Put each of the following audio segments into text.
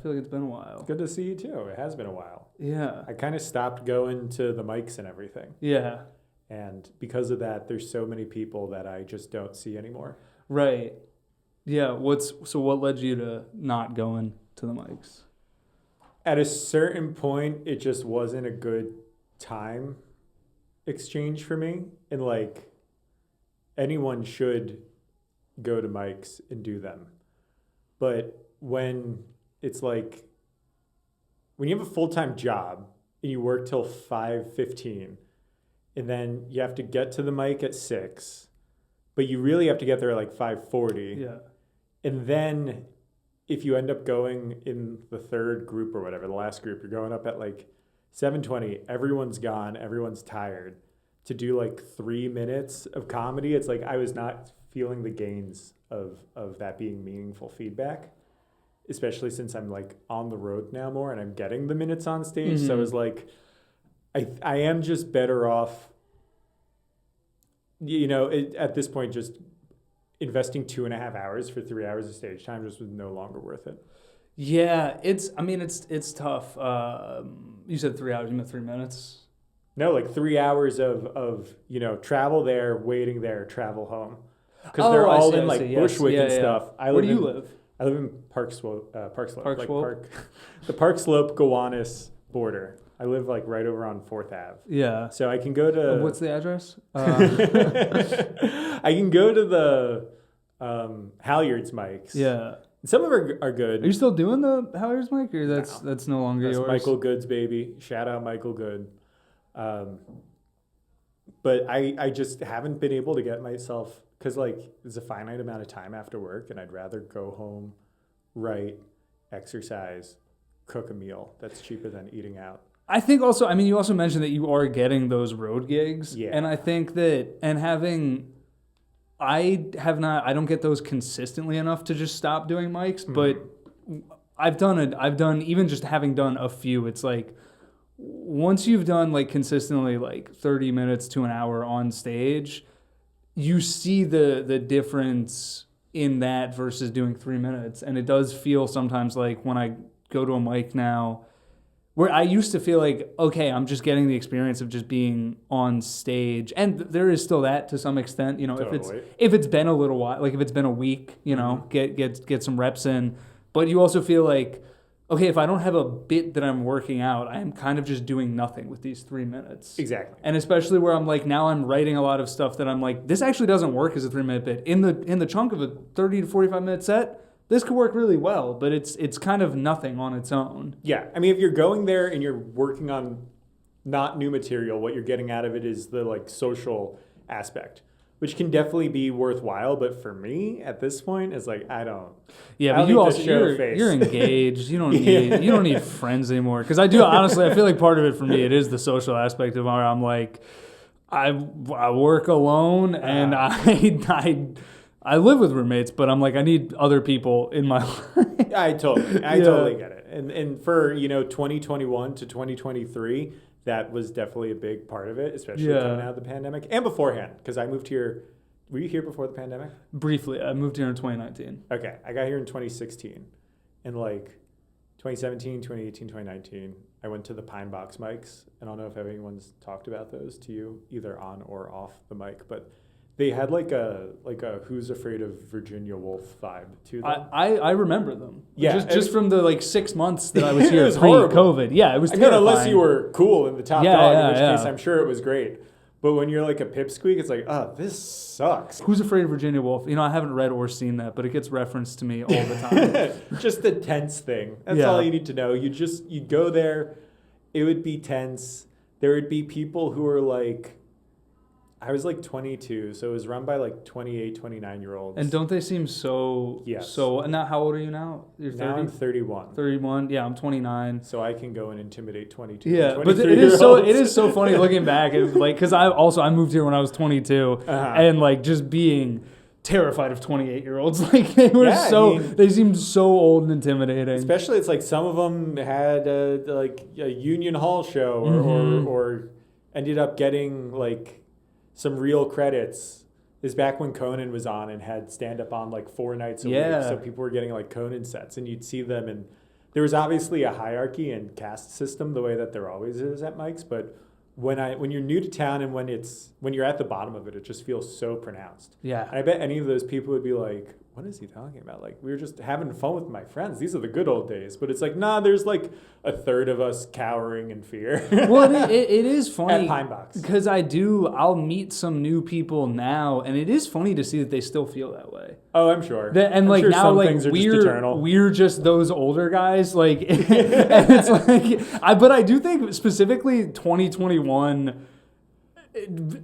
feel like it's been a while. Good to see you too. It has been a while. Yeah. I kind of stopped going to the mics and everything. Yeah. And because of that, there's so many people that I just don't see anymore. Right. Yeah. What led you to not going to the mics? At a certain point, it just wasn't a good time exchange for me. And like, anyone should go to mics and do them. But when it's like, when you have a full-time job and you work till 5:15, and then you have to get to the mic at 6, but you really have to get there at like 5:40. Yeah. And then if you end up going in the third group or whatever, the last group, you're going up at like 7:20, everyone's gone, everyone's tired. To do like 3 minutes of comedy, it's like I was not feeling the gains of that being meaningful feedback, especially since I'm like on the road now more and I'm getting the minutes on stage. So I was like, I am just better off, at this point, just investing 2.5 hours for 3 hours of stage time just was no longer worth it. Yeah, it's tough. You said 3 hours, you meant 3 minutes? No, like 3 hours of travel there, waiting there, travel home. Because they're all in like Bushwick and stuff. Where do you live? I live in Park Slope. Park Slope? The Park Slope Gowanus border. I live like right over on 4th Ave. Yeah. So I can go to... What's the address? I can go to the Halyards mics. Yeah. Some of them are good. Are you still doing the Halyards mic, or that's no longer yours? Michael Good's baby. Shout out Michael Good. But I just haven't been able to get myself... Because, like, there's a finite amount of time after work, and I'd rather go home, write, exercise, cook a meal that's cheaper than eating out. I think also, you also mentioned that you are getting those road gigs. Yeah. And I think that, I don't get those consistently enough to just stop doing mics, but I've done, even just having done a few, it's like, once you've done, like, consistently, like, 30 minutes to an hour on stage, you see the difference in that versus doing 3 minutes. And it does feel sometimes like when I go to a mic now, where I used to feel like, okay, I'm just getting the experience of just being on stage. And there is still that to some extent, Totally. if it's been a little while, like if it's been a week, get some reps in. But you also feel like, okay, if I don't have a bit that I'm working out, I am kind of just doing nothing with these 3 minutes. Exactly. And especially where I'm like, now I'm writing a lot of stuff that I'm like, this actually doesn't work as a 3-minute bit. In the chunk of a 30 to 45 minute set, this could work really well, but it's kind of nothing on its own. Yeah. If you're going there and you're working on not new material, what you're getting out of it is the like social aspect, which can definitely be worthwhile. But for me at this point, it's like, I don't. Yeah, I but don't you need also, to show face. you're engaged. You don't need friends anymore. Because I do, honestly, I feel like part of it for me, it is the social aspect of where I'm like, I work alone and I live with roommates, but I'm like, I need other people in my life. I totally get it. And for, 2021 to 2023, that was definitely a big part of it, especially coming out of the pandemic and beforehand, because I moved here. Were you here before the pandemic? Briefly. I moved here in 2019. Okay. I got here in 2016. And like 2017, 2018, 2019, I went to the Pine Box mics. And I don't know if anyone's talked about those to you, either on or off the mic, but they had like a Who's Afraid of Virginia Woolf vibe to them. I remember them. Yeah, just from the like 6 months that I was here horrible. pre-COVID. Yeah, it was terrifying. Unless you were cool in the top dog, in which case yeah. I'm sure it was great. But when you're like a pipsqueak, it's like, oh, this sucks. Who's Afraid of Virginia Woolf? I haven't read or seen that, but it gets referenced to me all the time. Just the tense thing. That's all you need to know. You'd go there, it would be tense. There would be people who are like, I was like 22, so it was run by like 28, 29-year-olds. And don't they seem so... Yes. So, and now how old are you now? You're 30? Now I'm 31. 31? Yeah, I'm 29. So I can go and intimidate 22 Yeah, and but it is so funny looking back. Because I moved here when I was 22, and like just being terrified of 28-year-olds. Like they were they seemed so old and intimidating. Especially it's like some of them had a Union Hall show or ended up getting like some real credits. Is back when Conan was on and had stand-up on like 4 nights a week. So people were getting like Conan sets, and you'd see them and there was obviously a hierarchy and caste system the way that there always is at mics, but when you're new to town and when you're at the bottom of it, it just feels so pronounced. Yeah. And I bet any of those people would be like, what is he talking about? Like, we were just having fun with my friends. These are the good old days. But it's like, nah, there's like a third of us cowering in fear. Well, it is funny. At Pine Box. Because I'll meet some new people now, and it is funny to see that they still feel that way. Oh, I'm sure. I'm like, sure now, some like, things are just eternal. we're just those older guys. Like, and it's like, but I do think specifically 2021,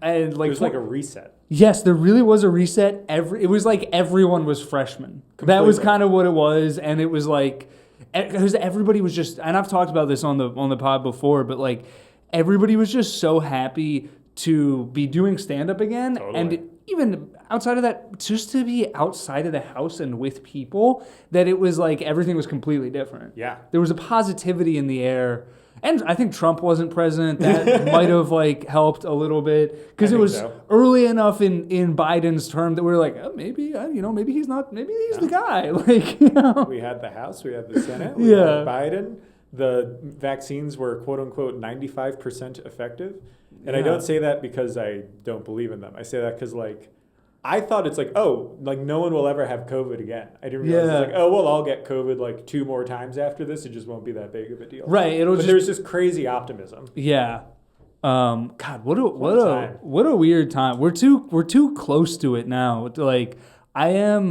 and like, there's like a reset. Yes, there really was a reset. It was like everyone was freshmen. Completely. That was kind of what it was, and it was like, because everybody was just, and I've talked about this on the pod before, but like everybody was just so happy to be doing stand-up again, Totally. and even outside of that, just to be outside of the house and with people, that it was like everything was completely different. Yeah. There was a positivity in the air. And I think Trump wasn't president. That might have like helped a little bit because it was early enough in Biden's term that we were like, oh, maybe he's not. Maybe he's the guy. Like, we had the House, we had the Senate, we had Biden. The vaccines were quote unquote 95% effective, and I don't say that because I don't believe in them. I say that because like, I thought it's like, oh, like no one will ever have COVID again. I didn't realize it's like, oh, well, I'll get COVID like 2 more times after this. It just won't be that big of a deal. Right. But there's just crazy optimism. Yeah. God, what a weird time. We're too close to it now. Like I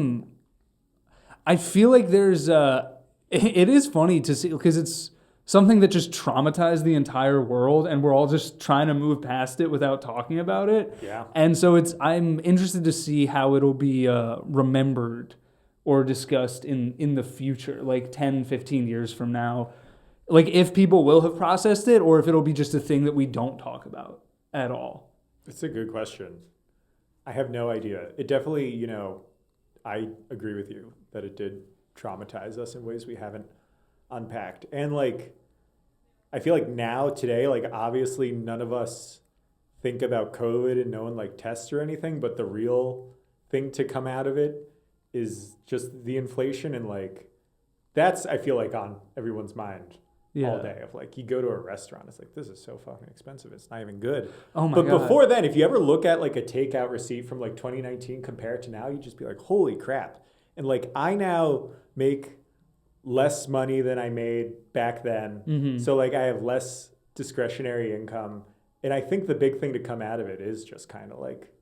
feel like there's it is funny to see because it's something that just traumatized the entire world, and we're all just trying to move past it without talking about it. Yeah. And so I'm interested to see how it'll be remembered or discussed in the future, like 10, 15 years from now. Like if people will have processed it or if it'll be just a thing that we don't talk about at all. It's a good question. I have no idea. It definitely, I agree with you that it did traumatize us in ways we haven't unpacked. And like, I feel like now today, like obviously none of us think about COVID and no one like tests or anything, but the real thing to come out of it is just the inflation and like, that's, I feel like on everyone's mind all day of like, you go to a restaurant, it's like, this is so fucking expensive. It's not even good. Oh my God. But before then, if you ever look at like a takeout receipt from like 2019 compared to now, you just be like, holy crap. And like, I now make less money than I made back then. Mm-hmm. So like I have less discretionary income. And I think the big thing to come out of it is just kind of like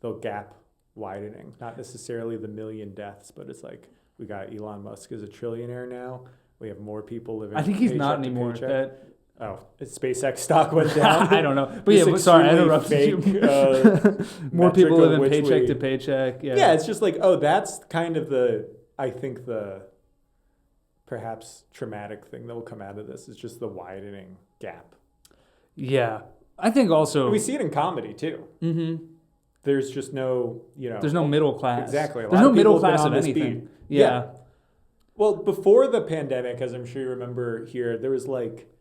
the gap widening, not necessarily the million deaths, but it's like we got Elon Musk as a trillionaire now. We have more people living. I think he's not anymore. SpaceX stock went down. I don't know. But sorry, I interrupted you. More people living paycheck to paycheck. Yeah, it's just like, that's kind of I think the perhaps traumatic thing that will come out of this is just the widening gap. Yeah. I think also... And we see it in comedy, too. Mm-hmm. There's just no, There's no middle class. Exactly. There's no middle class of anything. Yeah. Well, before the pandemic, as I'm sure you remember here, there was like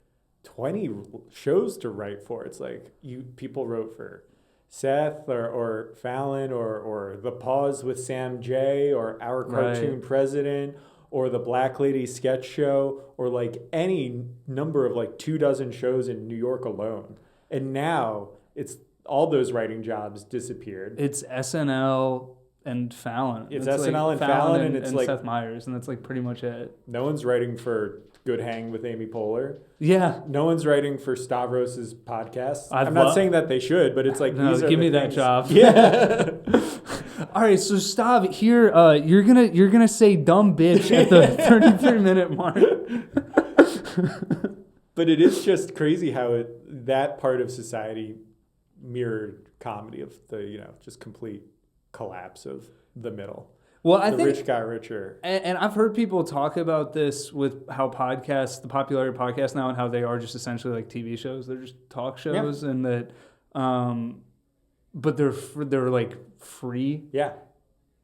20 shows to write for. It's like people wrote for Seth or Fallon or The Pause with Sam J or Our Cartoon President or the Black Lady Sketch Show or like any number of like 24 shows in New York alone. And now it's all those writing jobs disappeared. It's SNL and Fallon. It's SNL and Fallon and it's like Seth Meyers, and that's like pretty much it. No one's writing for Good Hang with Amy Poehler. Yeah. No one's writing for Stavros's podcast. I'm not saying that they should, but it's like these are give me things. That job. Yeah. All right, so Stav, here you're gonna say dumb bitch at the 33-minute mark. But it is just crazy how that part of society mirrored comedy of the just complete collapse of the middle. Well, I think the rich got richer. And I've heard people talk about this with how podcasts, the popularity of podcasts now, and how they are just essentially like TV shows. They're just talk shows, and that, but they're like free. Yeah.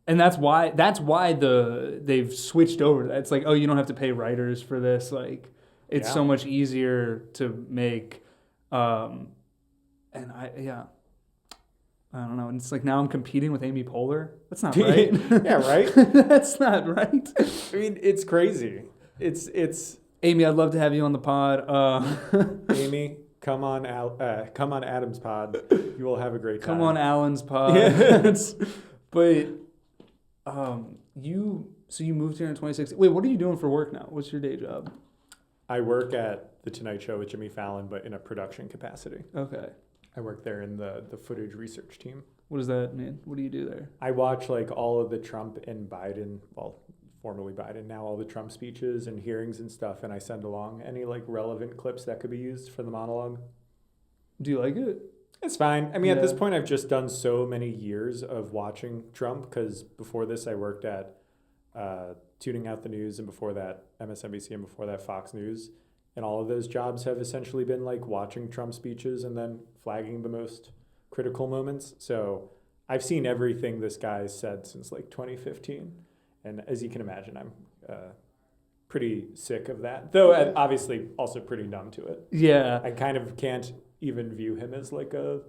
And that's why they've switched over to that. It's like, oh, you don't have to pay writers for this. Like, it's so much easier to make. And I don't know. And it's like now I'm competing with Amy Poehler. That's not right. Yeah, right? That's not right. I mean, it's crazy. It's Amy, I'd love to have you on the pod. Amy, come on Adam's pod. You will have a great time. Come on Alan's pod. But you moved here in 2016. Wait, what are you doing for work now? What's your day job? I work at The Tonight Show with Jimmy Fallon, but in a production capacity. Okay. I work there in the footage research team. What does that mean? What do you do there? I watch like all of the Trump and Biden, well, formerly Biden, now all the Trump speeches and hearings and stuff, and I send along any like relevant clips that could be used for the monologue. Do you like it? It's fine. I mean, at this point, I've just done so many years of watching Trump, because before this, I worked at Tuning Out the News, and before that, MSNBC, and before that, Fox News. And all of those jobs have essentially been like watching Trump speeches and then flagging the most critical moments. So I've seen everything this guy said since like 2015. And as you can imagine, I'm pretty sick of that, though obviously also pretty numb to it. Yeah. I kind of can't even view him as like a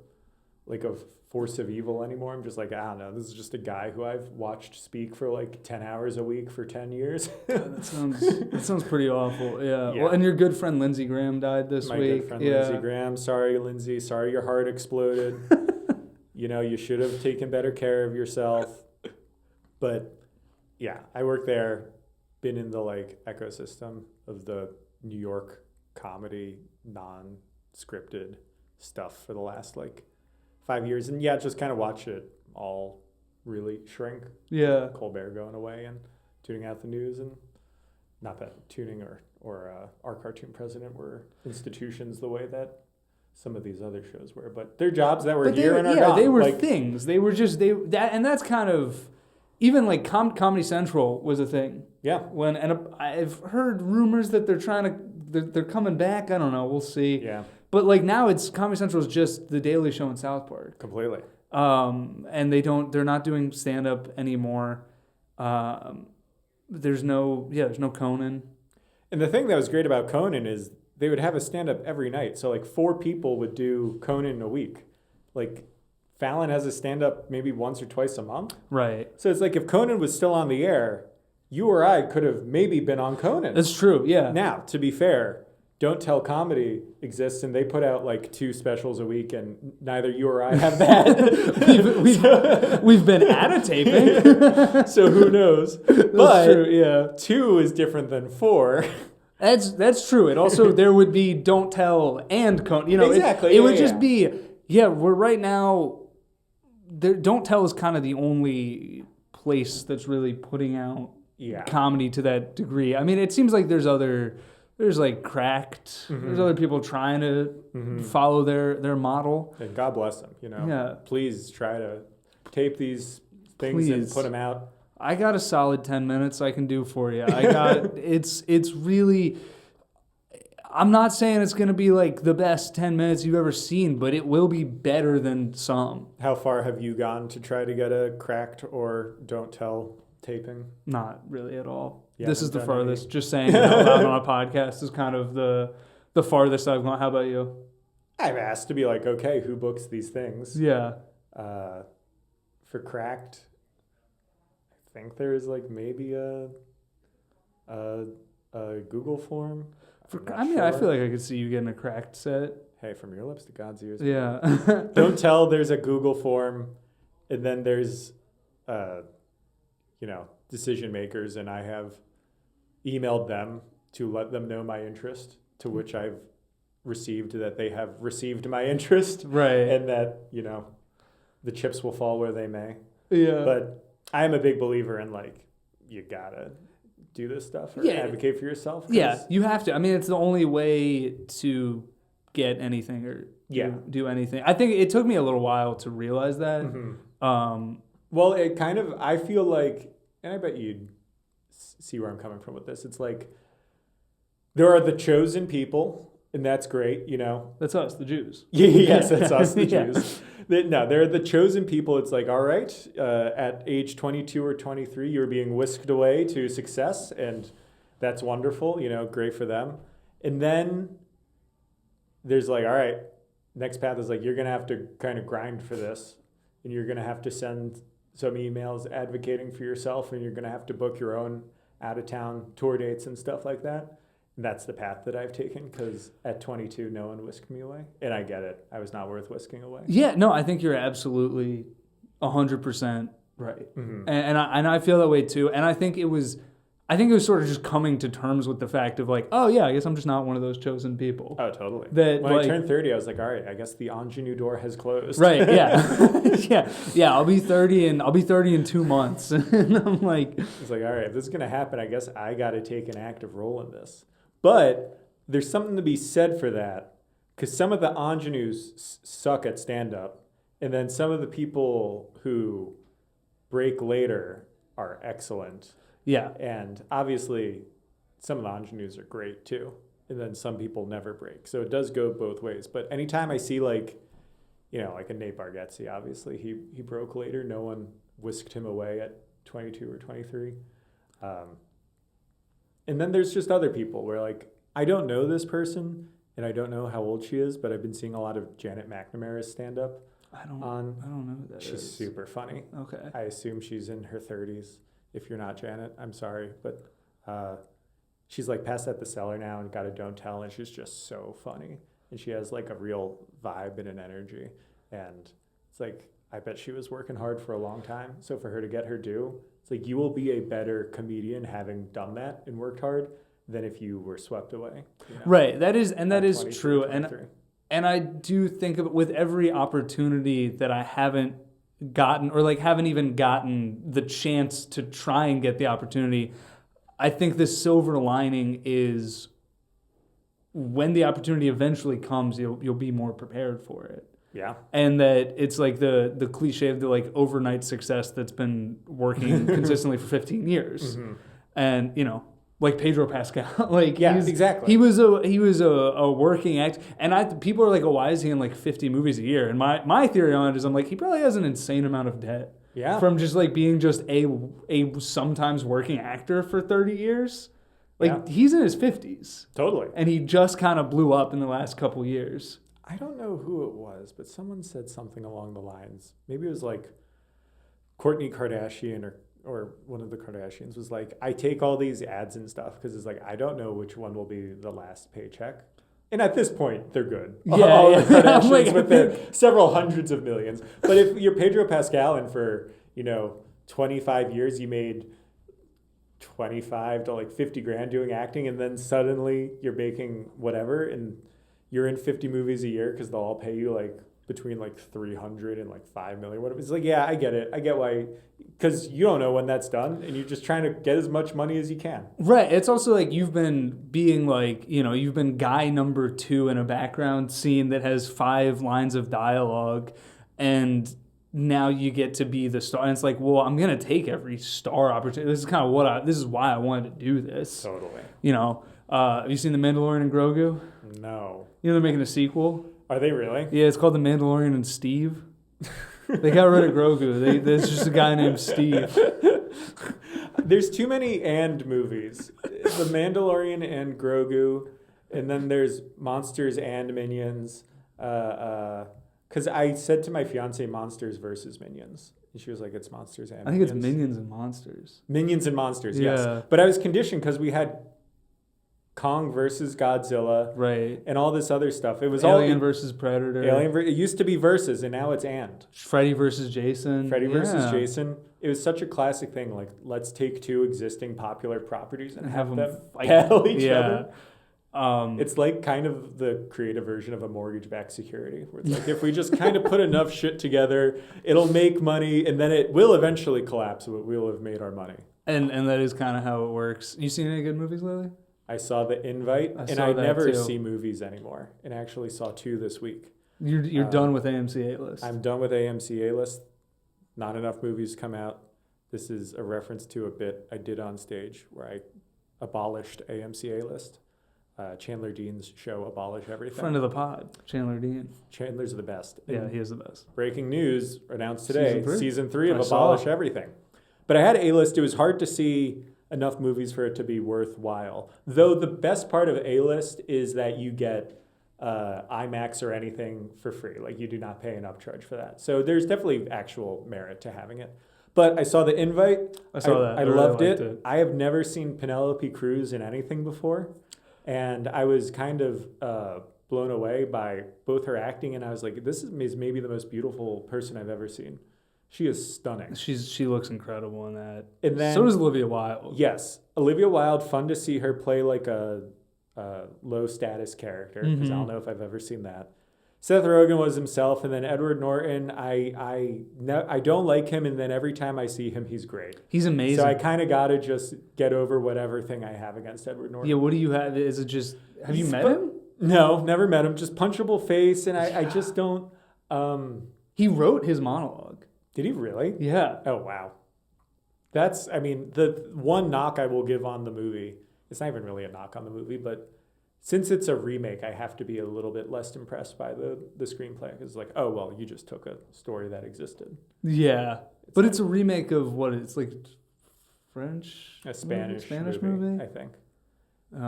force of evil anymore. I'm just like, I don't know, this is just a guy who I've watched speak for like 10 hours a week for 10 years. That sounds pretty awful. Yeah. Well, and your good friend Lindsey Graham died this week. My good friend Lindsey Graham. Sorry, Lindsey. Sorry your heart exploded. You should have taken better care of yourself. But yeah, I work there, been in the like ecosystem of the New York comedy, non-scripted stuff for the last like 5 years. And yeah, just kind of watch it all really shrink. Yeah. Colbert going away and Tuning Out the News, and not that Tuning or Our Cartoon President were institutions the way that some of these other shows were, but they're jobs that were here and are gone. They were like, things. They were just and that's kind of even like Comedy Central was a thing. Yeah. I've heard rumors that they're coming back. I don't know. We'll see. Yeah. But like now it's Comedy Central is just The Daily Show and South Park. Completely. And they're not doing stand-up anymore. There's no Conan. And the thing that was great about Conan is they would have a stand-up every night. So like 4 people would do Conan a week. Like Fallon has a stand-up maybe once or twice a month. Right. So it's like if Conan was still on the air, you or I could have maybe been on Conan. That's true, yeah. Now, to be fair, Don't Tell Comedy exists, and they put out like 2 specials a week, and neither you or I have that. we've been at a taping. So who knows? That's true, yeah. 2 is different than 4. That's true. It also, there would be Don't Tell and Conan. Exactly. It would just be, we're right now, Don't Tell is kind of the only place that's really putting out comedy to that degree. I mean, it seems like there's like Cracked. Mm-hmm. There's other people trying to follow their model. And God bless them, Yeah. Please try to tape these things and put them out. I got a solid 10 minutes I can do for you. It's really, I'm not saying it's going to be like the best 10 minutes you've ever seen, but it will be better than some. How far have you gone to try to get a Cracked or Don't Tell taping? Not really at all. This is the farthest. Just saying it out loud on a podcast is kind of the farthest I've gone. How about you? I've asked to be like, okay, who books these things? Yeah. For Cracked, I think there is like maybe a Google form. I feel like I could see you getting a Cracked set. Hey, from your lips to God's ears. Yeah. Don't Tell, there's a Google form, and then there's, decision makers, and I have emailed them to let them know my interest, to which I've received that they have received my interest. Right. And that, the chips will fall where they may. Yeah. But I'm a big believer in like, you gotta do this stuff or advocate for yourself. Yeah, you have to. I mean, it's the only way to get anything or do anything. I think it took me a little while to realize that. Mm-hmm. Well, it kind of, I feel like, and I bet you'd see where I'm coming from with this. It's like, there are the chosen people, and that's great, That's us, the Jews. Yes, that's us, the Jews. No, they're the chosen people. It's like, all right, at age 22 or 23, you're being whisked away to success, and that's wonderful, great for them. And then there's like, all right, next path is like, you're going to have to kind of grind for this, and you're going to have to send some emails advocating for yourself, and you're going to have to book your own out-of-town tour dates and stuff like that. That's the path that I've taken because at 22, no one whisked me away. And I get it. I was not worth whisking away. Yeah, no, I think you're absolutely 100% right. Mm-hmm. And I feel that way too. And I think it was sort of just coming to terms with the fact of like, oh yeah, I guess I'm just not one of those chosen people. Oh, totally. That, when like, I turned 30, I was like, all right, I guess the ingenue door has closed. Right, yeah. Yeah, I'll be 30 in 2 months. And I'm like, it's like, all right, if this is going to happen, I guess I got to take an active role in this. But there's something to be said for that because some of the ingenues suck at stand-up, and then some of the people who break later are excellent. yeah. And obviously, some of the ingenues are great too. And then some people never break. So it does go both ways. But anytime I see like a Nate Bargatze, obviously he broke later. No one whisked him away at 22 or 23. And then there's just other people where like, I don't know this person and I don't know how old she is, but I've been seeing a lot of Janet McNamara's stand-up. I don't know who that is. She's super funny. Okay. I assume she's in her 30s. If you're not Janet, I'm sorry. But she's like passed at the Cellar now and got a Don't Tell, and she's just so funny. And she has like a real vibe and an energy. And it's like, I bet she was working hard for a long time. So for her to get her due, it's like you will be a better comedian having done that and worked hard than if you were swept away. Right. That is true. 23. And I do think of it with every opportunity that I haven't gotten or like haven't even gotten the chance to try and get the opportunity. I think the silver lining is when the opportunity eventually comes, you'll be more prepared for it. Yeah. And that it's like the cliche of the like overnight success that's been working consistently for 15 years. Mm-hmm. And, like Pedro Pascal, like exactly. He was a working act, and people are like, oh, why is he in like 50 movies a year? And my theory on it is I'm like, he probably has an insane amount of debt. Yeah. From just like being just a sometimes working actor for 30 years. Like he's in his 50s. Totally. And he just kind of blew up in the last couple years. I don't know who it was, but someone said something along the lines. Maybe it was like Kourtney Kardashian or one of the Kardashians was like, I take all these ads and stuff because it's like, I don't know which one will be the last paycheck. And at this point, they're good. Yeah, all the Kardashians like, with their several hundreds of millions. But if you're Pedro Pascal and for, 25 years you made 25 to like 50 grand doing acting, and then suddenly you're making whatever and you're in 50 movies a year because they'll all pay you like between like 300 and like 5 million, whatever. It's like, yeah, I get it. I get why, because you don't know when that's done and you're just trying to get as much money as you can. Right. It's also like you've been being like, you've been guy number 2 in a background scene that has 5 lines of dialogue, and now you get to be the star. And it's like, well, I'm going to take every star opportunity. This is kind of this is why I wanted to do this. Totally. Have you seen The Mandalorian and Grogu? No. They're making a sequel. Are they really? Yeah, it's called The Mandalorian and Steve. They got rid of Grogu. There's just a guy named Steve. There's too many and movies. The Mandalorian and Grogu, and then there's Monsters and Minions. Because I said to my fiance, Monsters versus Minions. And she was like, it's Monsters and Minions. I think it's Minions and Monsters. Minions and Monsters, yeah. Yes. But I was conditioned because we had Kong versus Godzilla, right, and all this other stuff. It was Alien versus Predator. It used to be versus, and now it's and. Freddy versus Jason. Freddy versus Jason. It was such a classic thing. Like, let's take 2 existing popular properties and have them battle each other. It's like kind of the creative version of a mortgage-backed security, where it's like if we just kind of put enough shit together, it'll make money, and then it will eventually collapse. But we'll have made our money. And that is kind of how it works. You seen any good movies lately? I saw The Invite, and I never see movies anymore, and I actually saw 2 this week. You're done with AMC A-List. I'm done with AMC A-List. Not enough movies come out. This is a reference to a bit I did on stage where I abolished AMC A-List. Chandler Dean's show, Abolish Everything. Friend of the pod, Chandler Dean. Chandler's the best. Yeah, he is the best. Breaking news announced today, Season 3 of I Abolish Everything. But I had A-List. It was hard to see enough movies for it to be worthwhile. Though the best part of A-List is that you get IMAX or anything for free. Like, you do not pay an upcharge for that. So there's definitely actual merit to having it. But I saw The Invite. I saw that. I loved it. I have never seen Penelope Cruz in anything before. And I was kind of blown away by both her acting, and I was like, this is maybe the most beautiful person I've ever seen. She is stunning. She looks incredible in that. And then, so does Olivia Wilde. Yes. Olivia Wilde, fun to see her play like a low status character, because I don't know if I've ever seen that. Seth Rogen was himself, and then Edward Norton, I don't like him, and then every time I see him, he's great. He's amazing. So I kind of got to just get over whatever thing I have against Edward Norton. Yeah, what do you have? Is it just, have you met him? No, never met him. Just punchable face, and I just don't... He wrote his monologue. Did he really? Yeah. Oh, wow. That's, I mean, the one knock I will give on the movie, it's not even really a knock on the movie, but since it's a remake, I have to be a little bit less impressed by the screenplay. It's like, oh, well, you just took a story that existed. Yeah. But it's a remake of what? It's like French? A Spanish movie, I think.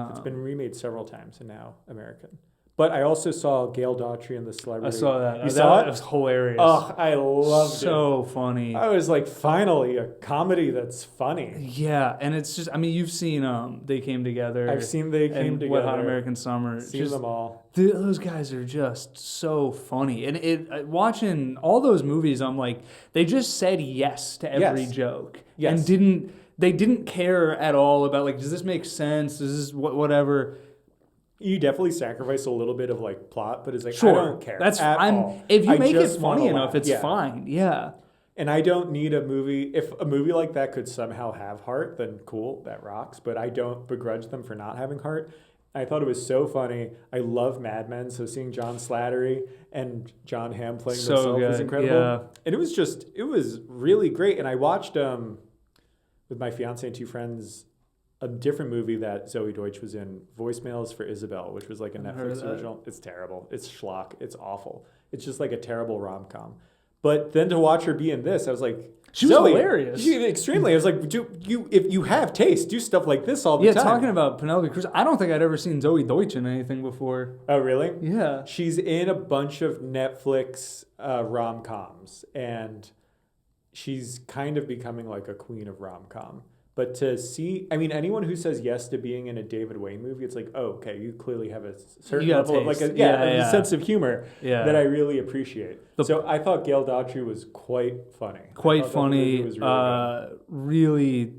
It's been remade several times, and now American. But I also saw Gail Daughtry and the Celebrity. I saw that. You saw it? It was hilarious. Oh, I loved it. So funny. I was like, finally, a comedy that's funny. Yeah, and it's just, I mean, you've seen They Came Together. I've seen They Came Together. Wet Hot American Summer. Seen them all. Those guys are just so funny. And watching all those movies, I'm like, they just said yes to every joke. Yes. And they didn't care at all about, like, does this make sense? Does this, whatever. You definitely sacrifice a little bit of like plot, but it's like, sure. I don't care. That's all. If you make it funny enough, it's fine. Yeah. And I don't need a movie. If a movie like that could somehow have heart, then cool, that rocks. But I don't begrudge them for not having heart. I thought it was so funny. I love Mad Men, so seeing John Slattery and John Hamm playing themselves was incredible. Yeah. And it was really great. And I watched with my fiance and two friends a different movie that Zoe Deutsch was in, Voicemails for Isabel, which was like a Netflix original. It's terrible. It's schlock. It's awful. It's just like a terrible rom-com. But then to watch her be in this, I was like, she was hilarious. Extremely. I was like, if you have taste, do stuff like this all the time. Yeah, talking about Penelope Cruz, I don't think I'd ever seen Zoe Deutsch in anything before. Oh, really? Yeah. She's in a bunch of Netflix rom-coms, and she's kind of becoming like a queen of rom-com. But to see, I mean, anyone who says yes to being in a David Wayne movie, it's like, oh, okay, you clearly have a certain level of like a sense of humor that I really appreciate. So I thought Gail Daughtry was quite funny. Quite funny. Was really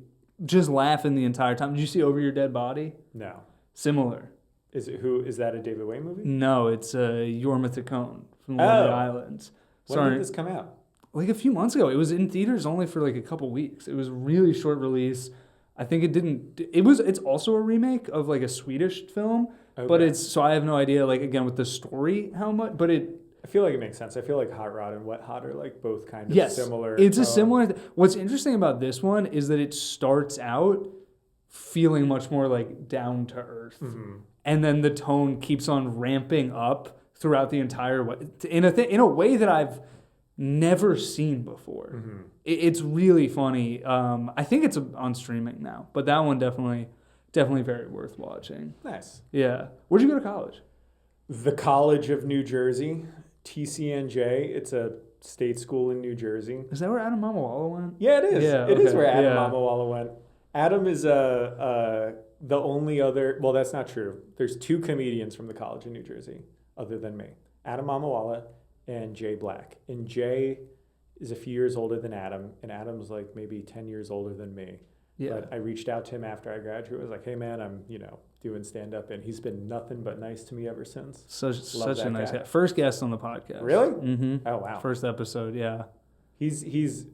just laughing the entire time. Did you see Over Your Dead Body? No. Similar. Is that a David Wayne movie? No, it's Jorma Taccone from the Lonely Islands. When did this come out? Like a few months ago. It was in theaters only for like a couple weeks. It was really short release. I think it's also a remake of like a Swedish film, but so I have no idea, like, again, with the story, how much, but I feel like it makes sense. I feel like Hot Rod and Wet Hot are like both kind of similar. It's a similar, what's interesting about this one is that it starts out feeling much more like down to earth. Mm-hmm. And then the tone keeps on ramping up throughout the entire way in a way that I've never seen before. Mm-hmm. It's really funny. I think it's on streaming now, but that one definitely very worth watching. Nice. Yeah. Where'd you go to college? The College of New Jersey, TCNJ. It's a state school in New Jersey. Is that where Adam Mamawala went? Yeah, it is. Yeah, it is where Adam Mamawala went. Adam is the only other. Well, that's not true. There's two comedians from the College of New Jersey other than me. Adam Mamawala and Jay Black. And Jay is a few years older than Adam, and Adam's like maybe 10 years older than me. Yeah. But I reached out to him after I graduated. I was like, hey man, I'm doing stand-up, and he's been nothing but nice to me ever since. Such a nice guy. First guest on the podcast. Really? Mm-hmm. Oh wow. First episode, yeah. He's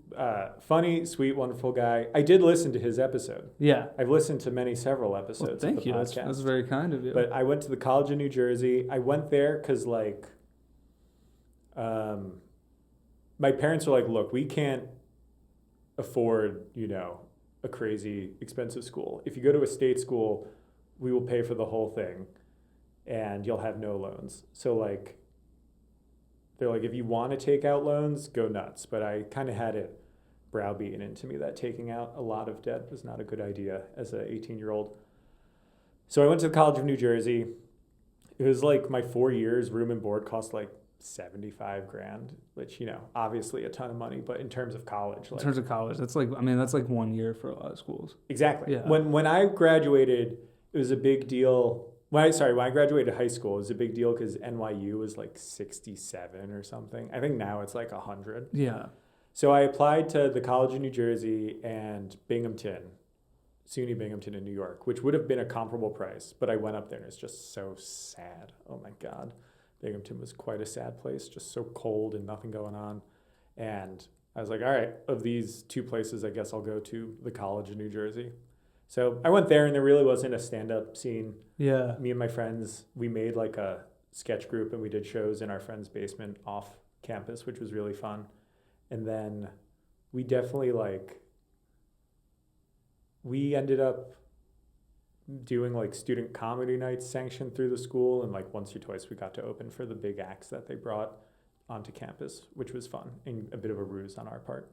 funny, sweet, wonderful guy. I did listen to his episode. Yeah. I've listened to several episodes of the podcast. That's very kind of you. But I went to the College of New Jersey. I went there because like my parents were like, look, we can't afford, a crazy expensive school. If you go to a state school, we will pay for the whole thing and you'll have no loans. So like, they're like, if you want to take out loans, go nuts. But I kind of had it browbeaten into me that taking out a lot of debt was not a good idea as an 18-year-old. So I went to the College of New Jersey. It was like my 4 years, room and board cost like $75,000, which, obviously a ton of money, but in terms of college. In terms of college, that's like 1 year for a lot of schools. Exactly. Yeah. When I graduated, it was a big deal. when I graduated high school, it was a big deal because NYU was like 67 or something. I think now it's like 100. Yeah. So I applied to the College of New Jersey and Binghamton, SUNY Binghamton in New York, which would have been a comparable price, but I went up there and it's just so sad. Oh my God. Binghamton was quite a sad place, just so cold and nothing going on. And I was like, all right, of these two places, I guess I'll go to the College of New Jersey. So I went there and there really wasn't a stand-up scene. Yeah. Me and my friends, we made like a sketch group and we did shows in our friend's basement off campus, which was really fun. And then we definitely we ended up doing like student comedy nights sanctioned through the school. And like once or twice we got to open for the big acts that they brought onto campus, which was fun and a bit of a ruse on our part.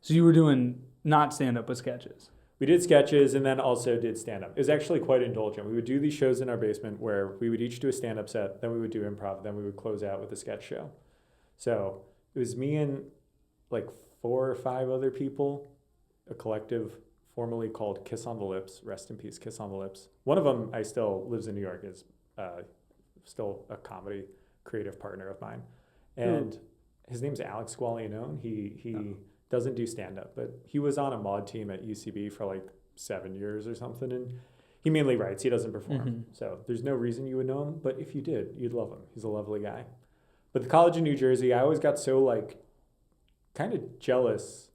So you were doing not stand-up, but sketches. We did sketches and then also did stand-up. It was actually quite indulgent. We would do these shows in our basement where we would each do a stand-up set, then we would do improv, then we would close out with a sketch show. So it was me and like 4 or 5 other people, a collective formerly called Kiss on the Lips, rest in peace, Kiss on the Lips. One of them I still lives in New York, is still a comedy creative partner of mine. And his name's Alex Gualianone. He doesn't do stand-up, but he was on a mod team at UCB for like 7 years or something, and he mainly writes, he doesn't perform. Mm-hmm. So there's no reason you would know him, but if you did, you'd love him. He's a lovely guy. But the College of New Jersey, I always got so like kind of jealous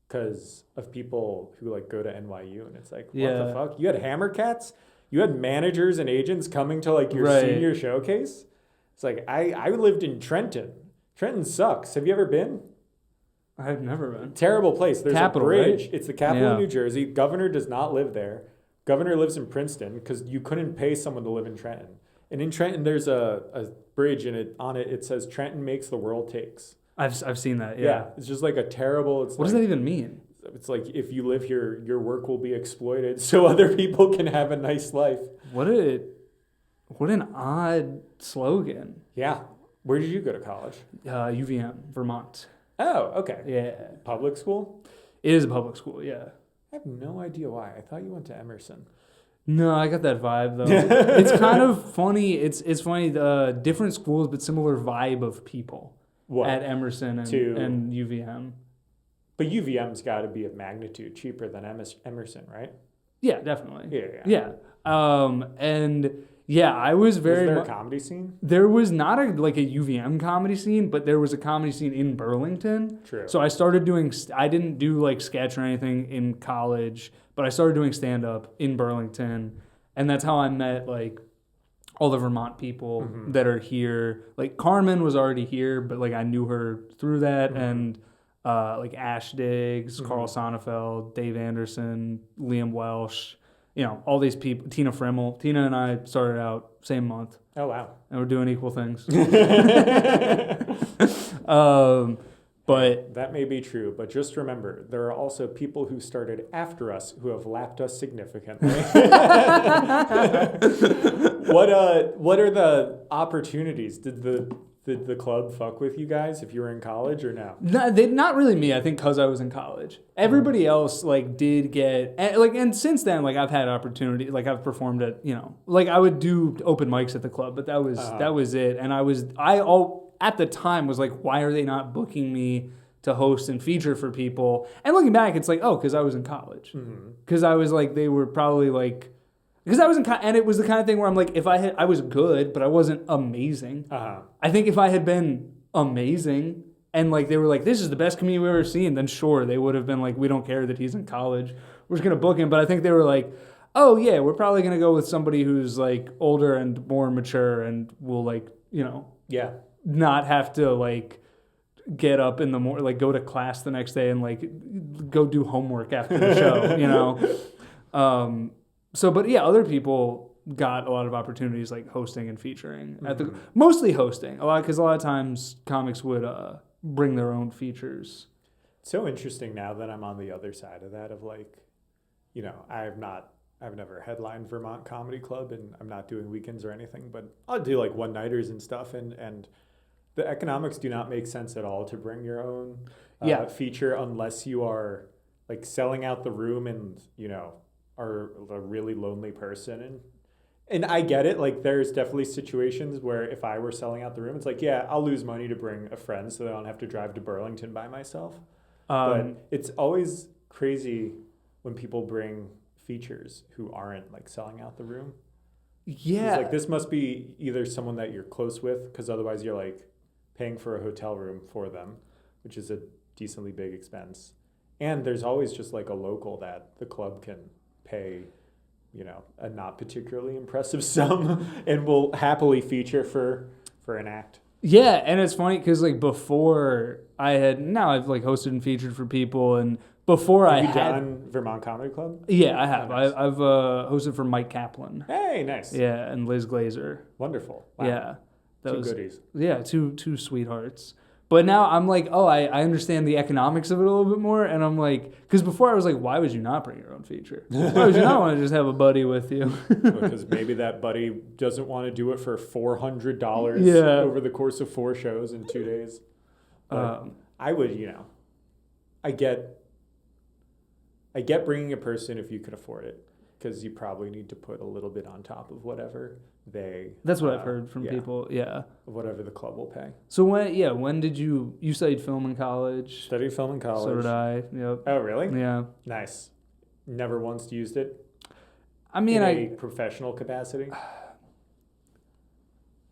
because of people who like go to NYU, and it's like, what the fuck? You had Hammer Cats? You had managers and agents coming to like your senior showcase? It's like, I lived in Trenton. Trenton sucks. Have you ever been? I've never been. Terrible place. There's capital, a bridge. Right? It's the capital of New Jersey. Governor does not live there. Governor lives in Princeton because you couldn't pay someone to live in Trenton. And in Trenton, there's a bridge, and on it says, Trenton makes the world takes. I've seen that, yeah. It's just like a terrible... What does that even mean? It's like, if you live here, your work will be exploited so other people can have a nice life. What an odd slogan. Yeah. Where did you go to college? UVM, Vermont. Oh, okay. Yeah. Public school? It is a public school, yeah. I have no idea why. I thought you went to Emerson. No, I got that vibe, though. It's kind of funny. It's funny, different schools, but similar vibe of people. What? At Emerson and UVM. But UVM's got to be a magnitude cheaper than Emerson, right? Yeah, definitely. Yeah. And yeah, I was very... Was there a comedy scene? There was not a UVM comedy scene, but there was a comedy scene in Burlington. True. So I started doing... I didn't do like sketch or anything in college, but I started doing stand-up in Burlington. And that's how I met like all the Vermont people that are here. Like Carmen was already here, but like I knew her through that. And like Ash Diggs, Carl Sonnefeld, Dave Anderson, Liam Welsh... You know, all these people, Tina Frimmel. Tina and I started out same month. Oh, wow. And we're doing equal things. But that may be true, but just remember, there are also people who started after us who have lapped us significantly. What are the opportunities? Did the club fuck with you guys if you were in college or no? No, not really me. I think because I was in college. Everybody else like did get and since then like I've had opportunity. Like I've performed at like I would do open mics at the club, but that was it. And at the time was like, why are they not booking me to host and feature for people? And looking back, it's like, oh, because I was in college. Because I was like, they were probably like. Because I was and it was the kind of thing where I'm like, I was good, but I wasn't amazing. I think if I had been amazing and like they were like, this is the best comedian we've ever seen, then sure, they would have been like, we don't care that he's in college. We're just going to book him. But I think they were like, oh yeah, we're probably going to go with somebody who's like older and more mature and will like, not have to like get up in the morning, like go to class the next day and like go do homework after the show, So, but yeah, other people got a lot of opportunities like hosting and featuring mostly hosting because a lot of times comics would bring their own features. It's so interesting now that I'm on the other side of that of like, I've never headlined Vermont Comedy Club and I'm not doing weekends or anything, but I'll do like one-nighters and stuff and the economics do not make sense at all to bring your own feature unless you are like selling out the room and, are a really lonely person. And And I get it. Like, there's definitely situations where if I were selling out the room, it's like, yeah, I'll lose money to bring a friend so that I don't have to drive to Burlington by myself. But it's always crazy when people bring features who aren't like selling out the room. Yeah. It's like, this must be either someone that you're close with, because otherwise you're like paying for a hotel room for them, which is a decently big expense. And there's always just like a local that the club can pay, you know, a not particularly impressive sum and will happily feature for an act. Yeah, and it's funny because like before I've like hosted and featured for people, and before Have you done Vermont Comedy Club? Yeah, I have. Oh, nice. I've hosted for Mike Kaplan. Hey, nice. Yeah, and Liz Glazer. Wonderful. Wow. Yeah, Two goodies. Yeah, two sweethearts. But now I'm like, oh, I understand the economics of it a little bit more, and I'm like, because before I was like, why would you not bring your own feature? Why would you not want to just have a buddy with you? Because maybe that buddy doesn't want to do it for $400 over the course of 4 shows in 2 days. I would, you know, I get bringing a person if you can afford it, because you probably need to put a little bit on top of whatever That's what I've heard from people. Yeah. Whatever the club will pay. So when did you studied film in college? Studied film in college. So did I. Yep. Oh, really? Yeah. Nice. Never once used it? I mean, in a professional capacity?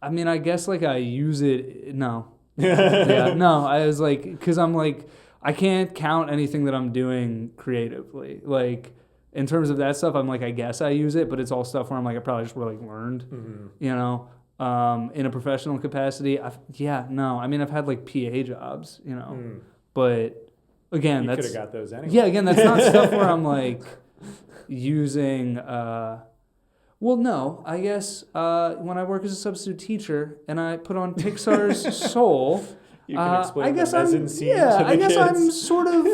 I mean, I guess like I use it. No. Yeah. No, I was like, because I'm like, I can't count anything that I'm doing creatively. Like, in terms of that stuff, I'm like, I guess I use it, but it's all stuff where I'm like, I probably just really learned, you know, in a professional capacity. I mean, I've had like PA jobs, you know, but again, you could have got those anyway. Yeah, again, that's not stuff where I'm like using, well, no, I guess when I work as a substitute teacher and I put on Pixar's Soul, you can explain the mezzanine scene to the I guess kids. I'm sort of,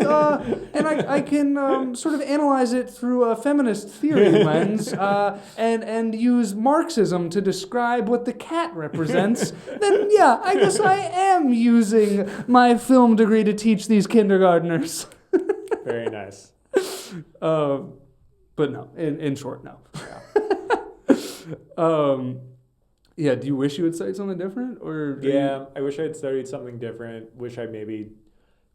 and I can sort of analyze it through a feminist theory lens, and use Marxism to describe what the cat represents. Then yeah, I guess I am using my film degree to teach these kindergartners. Very nice. But no, in short, no. Yeah. Yeah, do you wish you had studied something different? I wish I had studied something different. Wish I maybe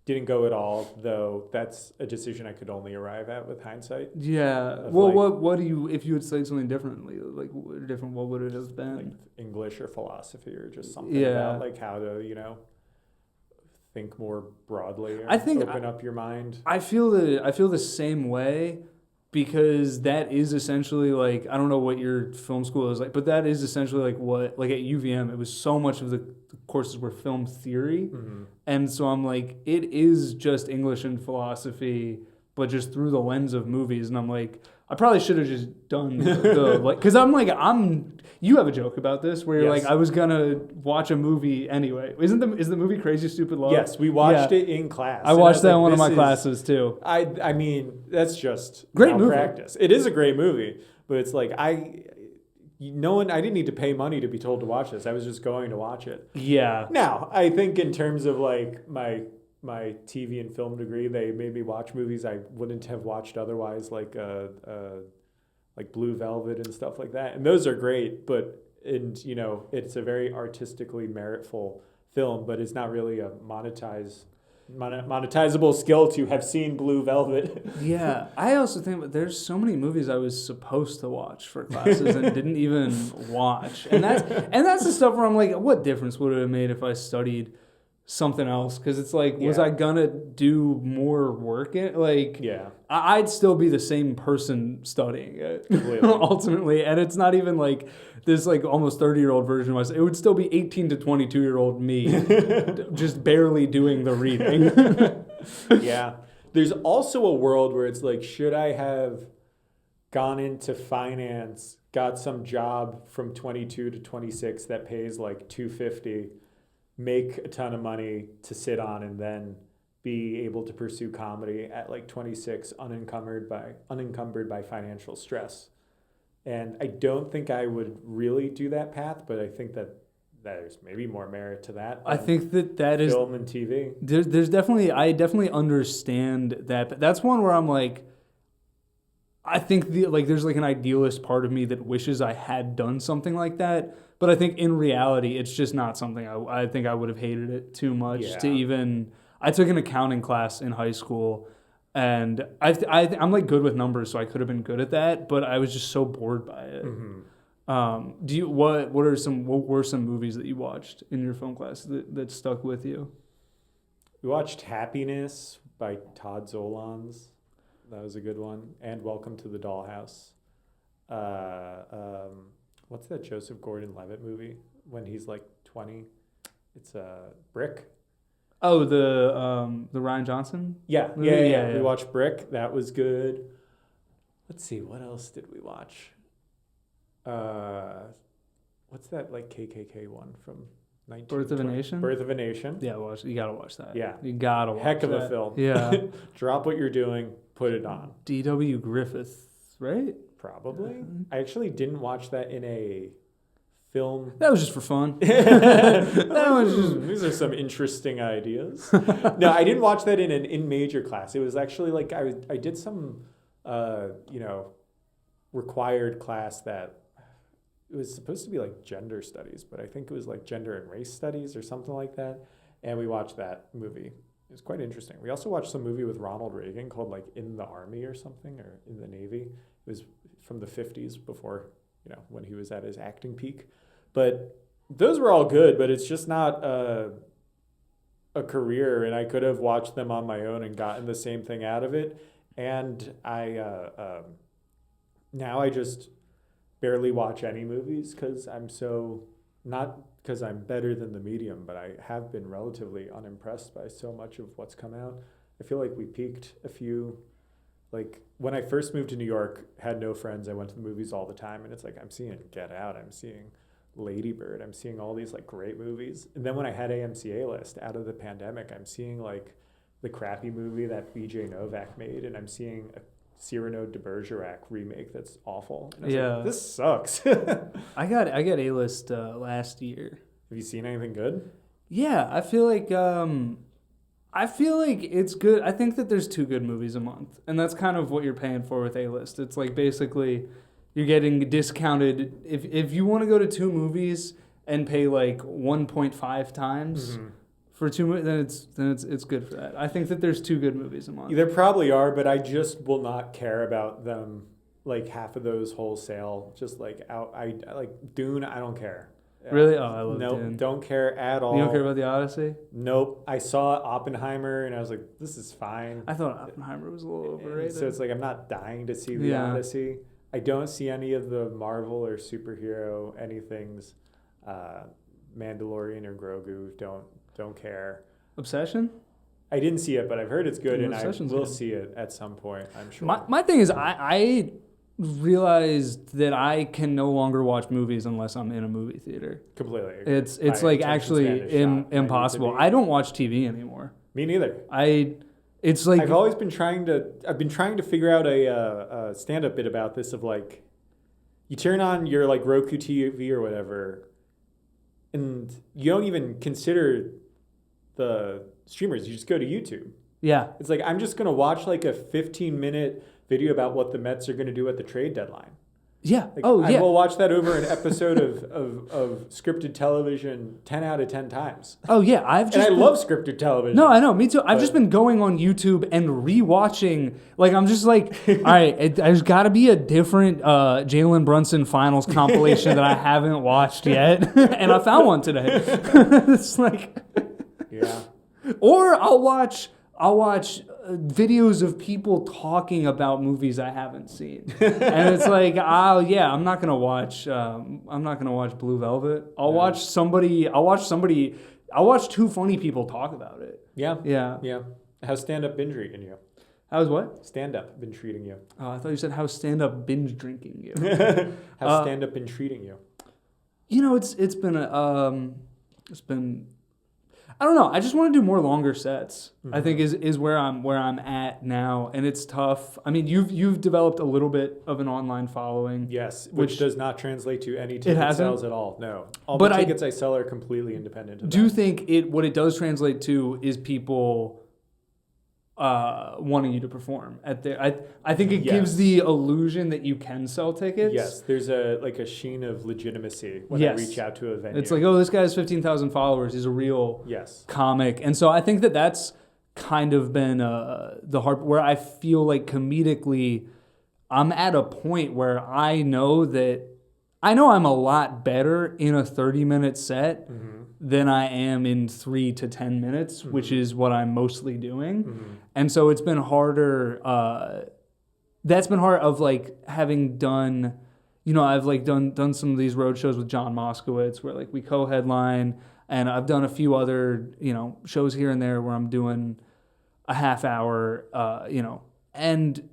didn't go at all, though that's a decision I could only arrive at with hindsight. Yeah. Well, like, what do you, if you had studied something differently, like different, what would it have been? Like English or philosophy or just something about like how to, you know, think more broadly or open up your mind. I feel the same way. Because that is essentially like, I don't know what your film school is like, but that is essentially like what, like at UVM, it was so much of the courses were film theory. Mm-hmm. And so I'm like, it is just English and philosophy, but just through the lens of movies. And I'm like, I probably should have just done the like, because you have a joke about this where you're like, I was gonna watch a movie anyway. Is the movie Crazy Stupid Love? Yes, we watched it in class. I watched that in one of my classes too. I mean, that's just great movie. Practice. It is a great movie, but it's like I didn't need to pay money to be told to watch this. I was just going to watch it. Yeah. Now, I think in terms of like my TV and film degree, they made me watch movies I wouldn't have watched otherwise, like Blue Velvet and stuff like that. And those are great, but it's a very artistically meritful film, but it's not really a monetizable skill to have seen Blue Velvet. Yeah. I also think that there's so many movies I was supposed to watch for classes and didn't even watch. And that's the stuff where I'm like, what difference would it have made if I studied something else? Because it's like, was I gonna do more work in it? Like, I'd still be the same person studying it ultimately, and it's not even like this like almost 30-year-old version of myself. It would still be 18 to 22-year-old me just barely doing the reading. Yeah, there's also a world where it's like, should I have gone into finance, got some job from 22 to 26 that pays like $250, make a ton of money to sit on, and then be able to pursue comedy at like 26 unencumbered by financial stress. And I don't think I would really do that path, but I think that there's maybe more merit to that. I think that is film and TV. I definitely understand that. But that's one where I'm like, I think there's like an idealist part of me that wishes I had done something like that. But I think in reality, it's just not something I think I would have hated it too much to even. I took an accounting class in high school, and I'm like good with numbers, so I could have been good at that. But I was just so bored by it. What were some movies that you watched in your film class that stuck with you? We watched Happiness by Todd Solondz. That was a good one. And Welcome to the Dollhouse. What's that Joseph Gordon-Levitt movie when he's like 20? It's Brick. Oh, the Rian Johnson? Yeah. We watched Brick. That was good. Let's see, what else did we watch? What's that like KKK one from 1920? Birth of a Nation? Birth of a Nation. Yeah, you gotta watch that. Yeah. You gotta watch that. Heck of a film. Yeah. Drop what you're doing, put it on. D.W. Griffith, right? Probably. I actually didn't watch that in a film. That was just for fun. These are some interesting ideas. No, I didn't watch that in major class. It was actually like I did some required class that it was supposed to be like gender studies, but I think it was like gender and race studies or something like that. And we watched that movie. It was quite interesting. We also watched some movie with Ronald Reagan called like In the Army or something, or In the Navy. It was from the 50s before, when he was at his acting peak. But those were all good, but it's just not a career, and I could have watched them on my own and gotten the same thing out of it. And now I just barely watch any movies because not because I'm better than the medium, but I have been relatively unimpressed by so much of what's come out. I feel like we peaked a few. Like when I first moved to New York, had no friends, I went to the movies all the time, and it's like I'm seeing Get Out, I'm seeing Lady Bird, I'm seeing all these like great movies. And then when I had AMC A-List out of the pandemic, I'm seeing like the crappy movie that BJ Novak made, and I'm seeing a Cyrano de Bergerac remake that's awful. And I was like, this sucks. I got A-List last year. Have you seen anything good? Yeah, I feel like it's good. I think that there's 2 good movies a month, and that's kind of what you're paying for with A-List. It's like basically you're getting discounted. If you want to go to 2 movies and pay like 1.5 times for 2 movies, then it's good for that. I think that there's 2 good movies a month. There probably are, but I just will not care about them. Like half of those wholesale, just like out. I like Dune. I don't care. Really? Oh, I love Dune. Nope, don't care at all. You don't care about the Odyssey? Nope. I saw Oppenheimer and I was like, this is fine. I thought Oppenheimer was a little overrated. So it's like I'm not dying to see the Odyssey. I don't see any of the Marvel or superhero anythings. Mandalorian or Grogu. Don't care. Obsession? I didn't see it, but I've heard it's good, and I will good. see it at some point, I'm sure. My thing is, I realized that I can no longer watch movies unless I'm in a movie theater. Completely. It's like actually impossible. I don't watch TV anymore. Me neither. It's like I've been trying to figure out a stand-up bit about this of like, you turn on your like Roku TV or whatever, and you don't even consider the streamers. You just go to YouTube. Yeah. It's like I'm just gonna watch like a 15-minute video about what the Mets are gonna do at the trade deadline. Yeah. Like, I will watch that over an episode of scripted television 10 out of 10 times. Oh yeah, I love scripted television. No, I know, me too. I've just been going on YouTube and rewatching. Like I'm just like, all right, there's got to be a different Jalen Brunson finals compilation that I haven't watched yet, and I found one today. It's like, yeah. Or I'll watch videos of people talking about movies I haven't seen, and it's like, I'm not gonna watch Blue Velvet. I'll watch 2 funny people talk about it. Yeah. How's stand-up been treating you? How's what? Stand-up been treating you? Oh, I thought you said how's stand-up binge drinking you. How's stand-up been treating you? It's been. I don't know. I just want to do more longer sets. I think is where I'm at now, and it's tough. I mean, you've developed a little bit of an online following. Yes, which does not translate to any ticket sales at all. No, all the tickets I sell are completely independent of that. Do you think what it does translate to is people wanting you to perform at their. I think it gives the illusion that you can sell tickets. Yes, there's a sheen of legitimacy when I reach out to a venue. It's like, oh, this guy has 15,000 followers. He's a real comic, and so I think that that's kind of been the hard where I feel like comedically, I'm at a point where I know I'm a lot better in a 30-minute set than I am in 3 to 10 minutes, which is what I'm mostly doing. And so it's been harder. That's been hard of like having done, I've like done some of these road shows with John Moskowitz where like we co-headline, and I've done a few other, shows here and there where I'm doing a half hour, and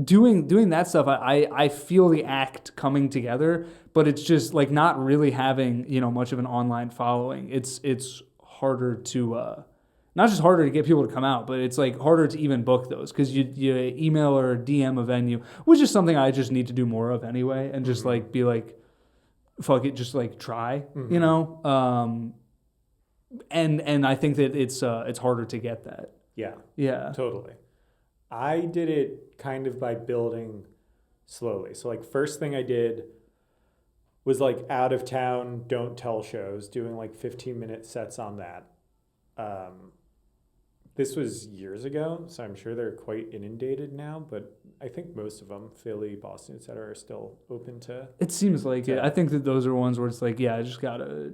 doing that stuff, I feel the act coming together, but it's just like not really having, much of an online following. It's harder to, not just harder to get people to come out, but it's like harder to even book those because you email or DM a venue, which is something I just need to do more of anyway, and just like be like, fuck it, just like try, and I think that it's harder to get that. Yeah, totally. I did it kind of by building slowly. So like first thing I did was like out of town, don't tell shows, doing like 15-minute sets on that. This was years ago, so I'm sure they're quite inundated now, but I think most of them, Philly, Boston, et cetera, are still open to. It seems like it. I think that those are ones where it's like, I just gotta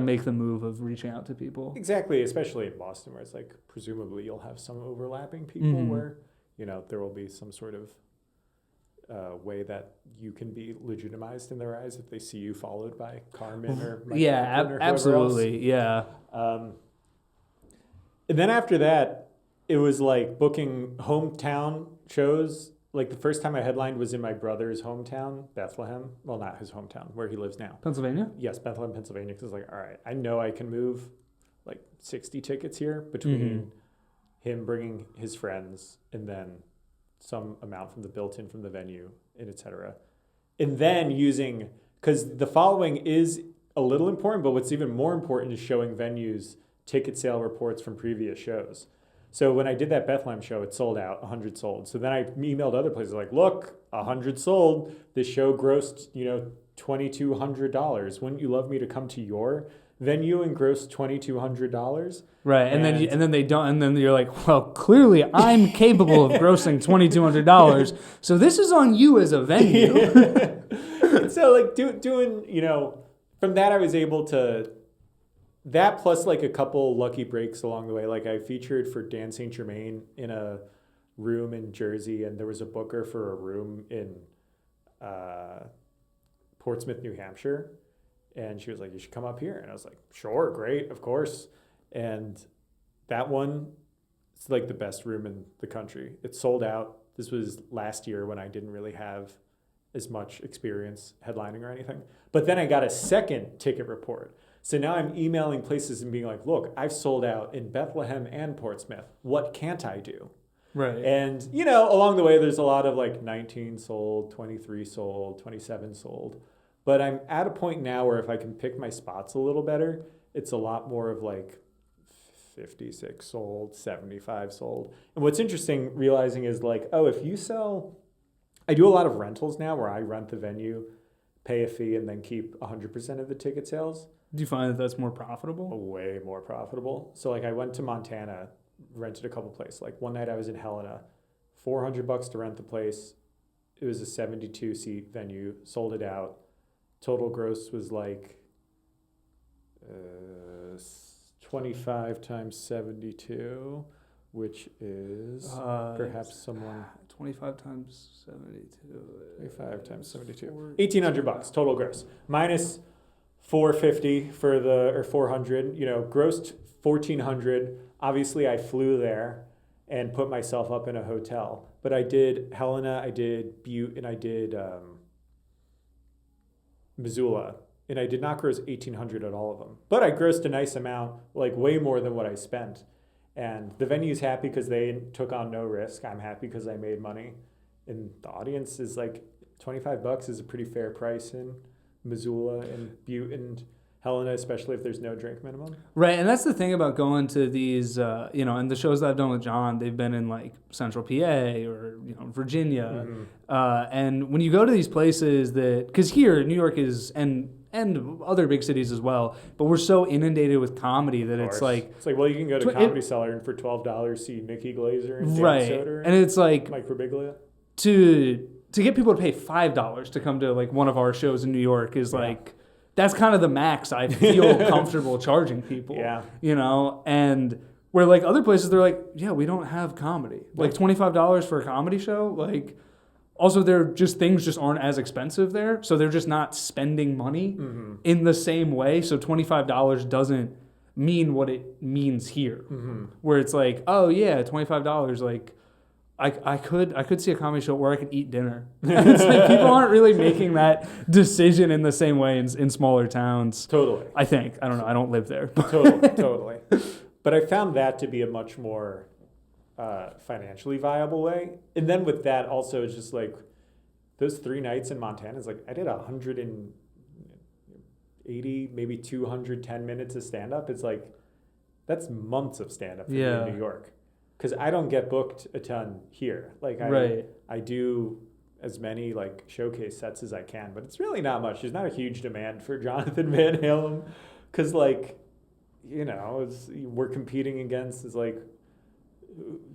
make the move of reaching out to people. Exactly, especially in Boston, where it's like presumably you'll have some overlapping people where there will be some sort of way that you can be legitimized in their eyes if they see you followed by Carmen or Mike or absolutely, else. And then after that, it was like booking hometown shows. Like the first time I headlined was in my brother's hometown, Bethlehem. Well, not his hometown, where he lives now. Pennsylvania? Yes, Bethlehem, Pennsylvania. Because like, all right, I know I can move like 60 tickets here between him bringing his friends and then some amount from the built-in from the venue and et cetera. And then using, because the following is a little important, but what's even more important is showing venues ticket sale reports from previous shows. So when I did that Bethlehem show, it sold out, 100 sold. So then I emailed other places like, look, 100 sold. This show grossed, $2,200. Wouldn't you love me to come to your venue and gross $2,200? Right, and then they don't, and then you're like, well, clearly I'm capable of grossing $2,200, so this is on you as a venue. And so like doing, from that I was able to. That plus like a couple lucky breaks along the way. Like I featured for Dan St. Germain in a room in Jersey, and there was a booker for a room in Portsmouth, New Hampshire. And she was like, you should come up here. And I was like, sure, great, of course. And that one, it's like the best room in the country. It sold out. This was last year when I didn't really have as much experience headlining or anything. But then I got a second ticket report. So now I'm emailing places and being like, look, I've sold out in Bethlehem and Portsmouth. What can't I do? Right. And, along the way, there's a lot of like 19 sold, 23 sold, 27 sold. But I'm at a point now where if I can pick my spots a little better, it's a lot more of like 56 sold, 75 sold. And what's interesting realizing is like, if you sell, I do a lot of rentals now where I rent the venue, pay a fee, and then keep 100% of the ticket sales. Do you find that that's more profitable? Way more profitable. So like I went to Montana, rented a couple places. Like one night I was in Helena, $400 to rent the place. It was a 72-seat venue, sold it out. Total gross was like 25 times 72, which is perhaps someone 25 times 72. 25 times 72. $1,800 total gross. Minus 450 for or 400, grossed 1,400. Obviously I flew there and put myself up in a hotel, but I did Helena, I did Butte, and I did Missoula, and I did not gross 1,800 at all of them, but I grossed a nice amount, like way more than what I spent. And the venue's happy because they took on no risk. I'm happy because I made money, and the audience is like $25 is a pretty fair price in Missoula and Butte and Helena, especially if there's no drink minimum. Right, and that's the thing about going to these, and the shows that I've done with John, they've been in like Central PA or Virginia, and when you go to these places because here New York is and other big cities as well, but we're so inundated with comedy that it's like well, you can go to Comedy Cellar and for $12 see Nikki Glazer and Dan Soder and it's like Mike Birbiglia. To get people to pay $5 to come to like one of our shows in New York is like. That's kind of the max I feel comfortable charging people. Yeah. And where like other places they're like, yeah, we don't have comedy. Like $25 for a comedy show. Like also things just aren't as expensive there. So they're just not spending money in the same way. So $25 doesn't mean what it means here. Where it's like, oh yeah, $25, like I could see a comedy show where I could eat dinner. It's like people aren't really making that decision in the same way in smaller towns. Totally. I think. I don't know. I don't live there. Totally. But I found that to be a much more financially viable way. And then with that also, it's just like those 3 nights in Montana, it's like I did 180, maybe 210 minutes of stand-up. It's like that's months of stand-up for me in New York. Because I don't get booked a ton here. Like I do as many like showcase sets as I can, but it's really not much. There's not a huge demand for Jonathan Van Halem, because like, we're competing against is like,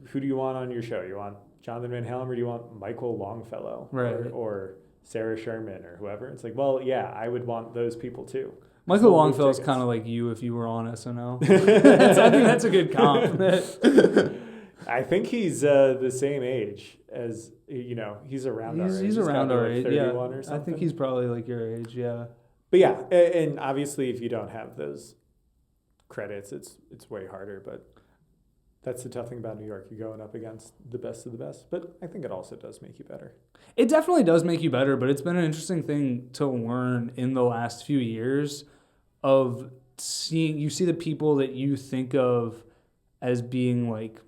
who do you want on your show? You want Jonathan Van Halem or do you want Michael Longfellow or Sarah Sherman or whoever? It's like, well, yeah, I would want those people too. Michael Longfellow's kind of like you if you were on SNL. I think that's a good comp. I think he's the same age as, he's around our age. He's around our age, yeah. Or something. I think he's probably like your age, yeah. But yeah, and obviously if you don't have those credits, it's way harder. But that's the tough thing about New York. You're going up against the best of the best. But I think it also does make you better. It definitely does make you better, but it's been an interesting thing to learn in the last few years of you see the people that you think of as being like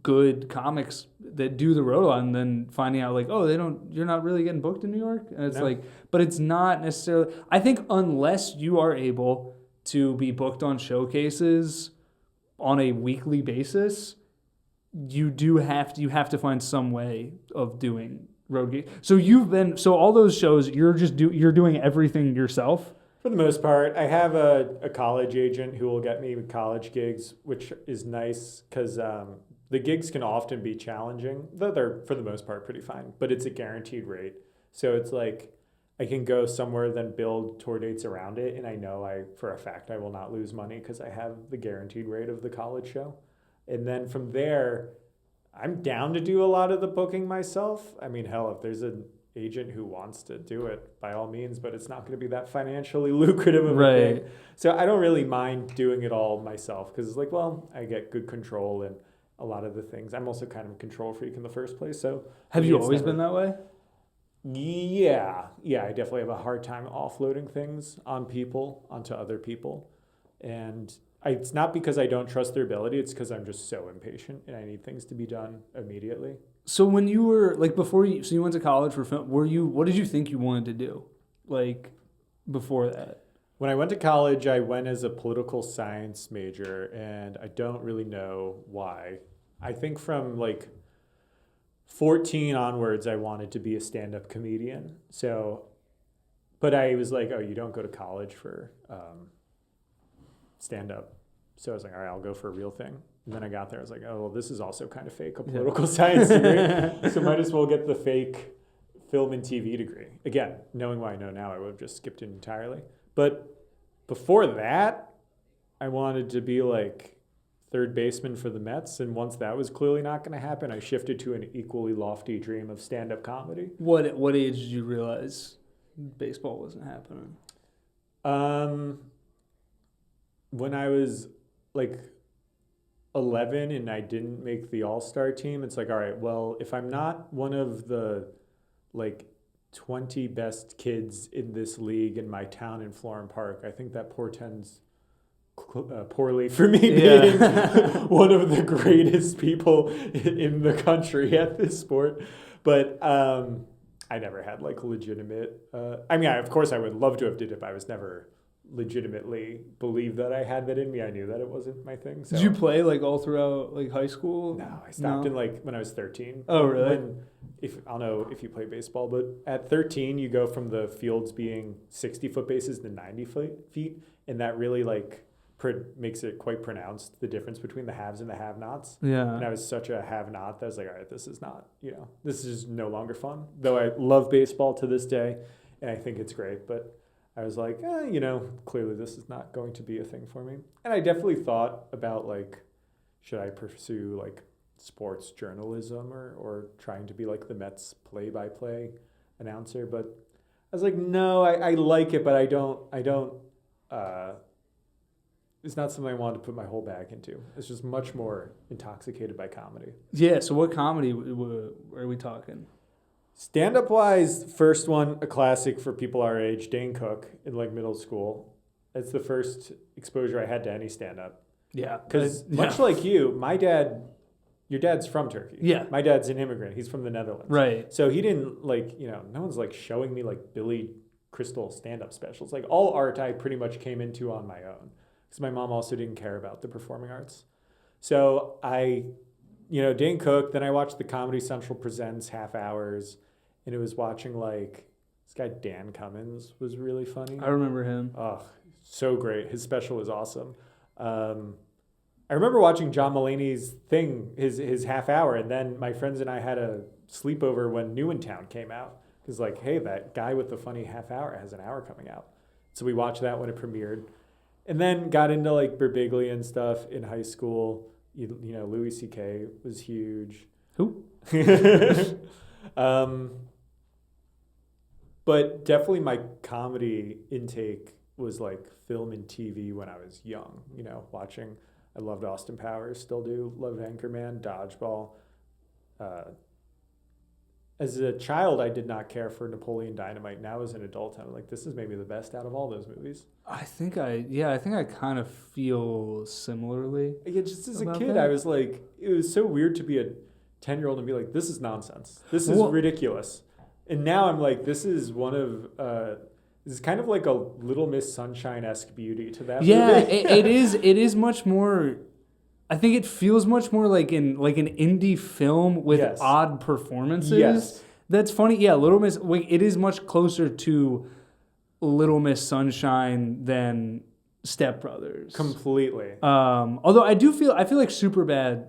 good comics that do the road a lot and then finding out like, oh, you're not really getting booked in New York. And it's like, but it's not necessarily, I think unless you are able to be booked on showcases on a weekly basis, you have to find some way of doing road gigs. So all those shows, you're doing everything yourself? For the most part. I have a college agent who will get me college gigs, which is nice because the gigs can often be challenging, though they're, for the most part, pretty fine. But it's a guaranteed rate. So it's like I can go somewhere, then build tour dates around it. And I know for a fact I will not lose money because I have the guaranteed rate of the college show. And then from there, I'm down to do a lot of the booking myself. I mean, hell, if there's an agent who wants to do it, by all means, but it's not going to be that financially lucrative of a thing. So I don't really mind doing it all myself because it's like, well, I get good control and a lot of the things. I'm also kind of a control freak in the first place. So have you always been that way? Yeah, I definitely have a hard time offloading things onto other people. And it's not because I don't trust their ability, it's because I'm just so impatient and I need things to be done immediately. So when you were like you went to college for film, what did you think you wanted to do? Like before that? When I went to college, I went as a political science major, and I don't really know why. I think from like 14 onwards, I wanted to be a stand-up comedian. So, but I was like, oh, you don't go to college for stand-up. So I was like, all right, I'll go for a real thing. And then I got there, I was like, oh, well, this is also kind of fake, a political science degree. So might as well get the fake film and TV degree. Again, knowing what I know now, I would have just skipped it entirely. But before that, I wanted to be like third baseman for the Mets. And once that was clearly not going to happen, I shifted to an equally lofty dream of stand-up comedy. What age did you realize baseball wasn't happening? When I was like 11 and I didn't make the all-star team, it's like, all right, well, if I'm not one of the like 20 best kids in this league in my town in Florham Park, I think that portends poorly for me being one of the greatest people in the country at this sport. But I never had like legitimate, of course I would love to have did it, but I was never legitimately believe that I had that in me. I knew that it wasn't my thing. So. Did you play like all throughout like high school? No, I stopped in like when I was 13. Oh, really? I don't know if you play baseball, but at 13 you go from the fields being 60-foot bases to 90 feet, and that really like makes it quite pronounced, the difference between the haves and the have-nots. Yeah. And I was such a have-not that I was like, all right, this is not, this is no longer fun. Though I love baseball to this day, and I think it's great, but I was like, clearly this is not going to be a thing for me. And I definitely thought about like, should I pursue like sports journalism or trying to be like the Mets play-by-play announcer? But I was like, no, I like it, but I don't, it's not something I wanted to put my whole bag into. It's just much more intoxicated by comedy. Yeah, so what comedy are we talking? Stand-up wise, first one, a classic for people our age, Dane Cook in like middle school. It's the first exposure I had to any stand-up. Yeah. Because much like you, your dad's from Turkey. Yeah. My dad's an immigrant. He's from the Netherlands. Right. So he didn't no one's like showing me like Billy Crystal stand-up specials. Like all art I pretty much came into on my own. Because my mom also didn't care about the performing arts. So Dane Cook, then I watched the Comedy Central Presents half hours, and it was watching like, this guy Dan Cummins was really funny. I remember him. Oh, so great. His special was awesome. I remember watching John Mulaney's thing, his half hour, and then my friends and I had a sleepover when New in Town came out. Because like, hey, that guy with the funny half hour has an hour coming out. So we watched that when it premiered. And then got into like Birbiglia and stuff in high school. Louis C.K. was huge. Who? But definitely my comedy intake was like film and TV when I was young. Watching. I loved Austin Powers, still do. Loved Anchorman, Dodgeball. As a child, I did not care for Napoleon Dynamite. Now as an adult, I'm like, this is maybe the best out of all those movies. I think I kind of feel similarly. Yeah, just as a kid, I was like, it was so weird to be a 10-year-old and be like, this is nonsense. This is ridiculous. And now I'm like, this is this is kind of like a Little Miss Sunshine-esque beauty to that movie. it is much more. I think it feels much more like an indie film with odd performances. Yes. That's funny. Yeah, Little Miss. It is much closer to Little Miss Sunshine than Step Brothers. Completely. Although I feel like Superbad,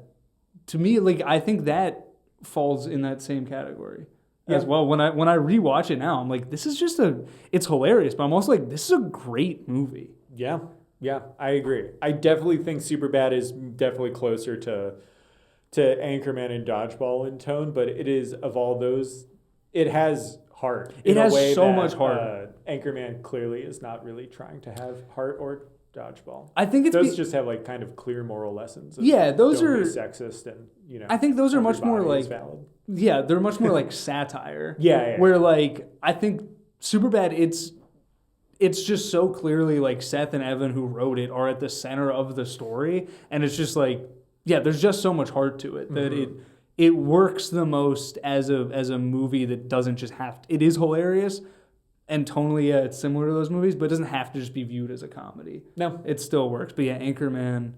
to me, like I think that falls in that same category as well. When I rewatch it now, I'm like, this is just it's hilarious, but I'm also like, this is a great movie. Yeah. Yeah, I agree. I definitely think Superbad is definitely closer to Anchorman and Dodgeball in tone, but it is, of all those, it has heart. It has so much heart. Anchorman clearly is not really trying to have heart or Dodgeball. I think those just have like kind of clear moral lessons. Those don't are be sexist and I think those are much more like valid. Yeah, they're much more like satire. Yeah. Where like I think Superbad, it's just so clearly like Seth and Evan who wrote it are at the center of the story, and it's just like there's just so much heart to it that it works the most as a movie that doesn't just have to, it is hilarious and tonally it's similar to those movies, but it doesn't have to just be viewed as a comedy. No, it still works. But Anchorman,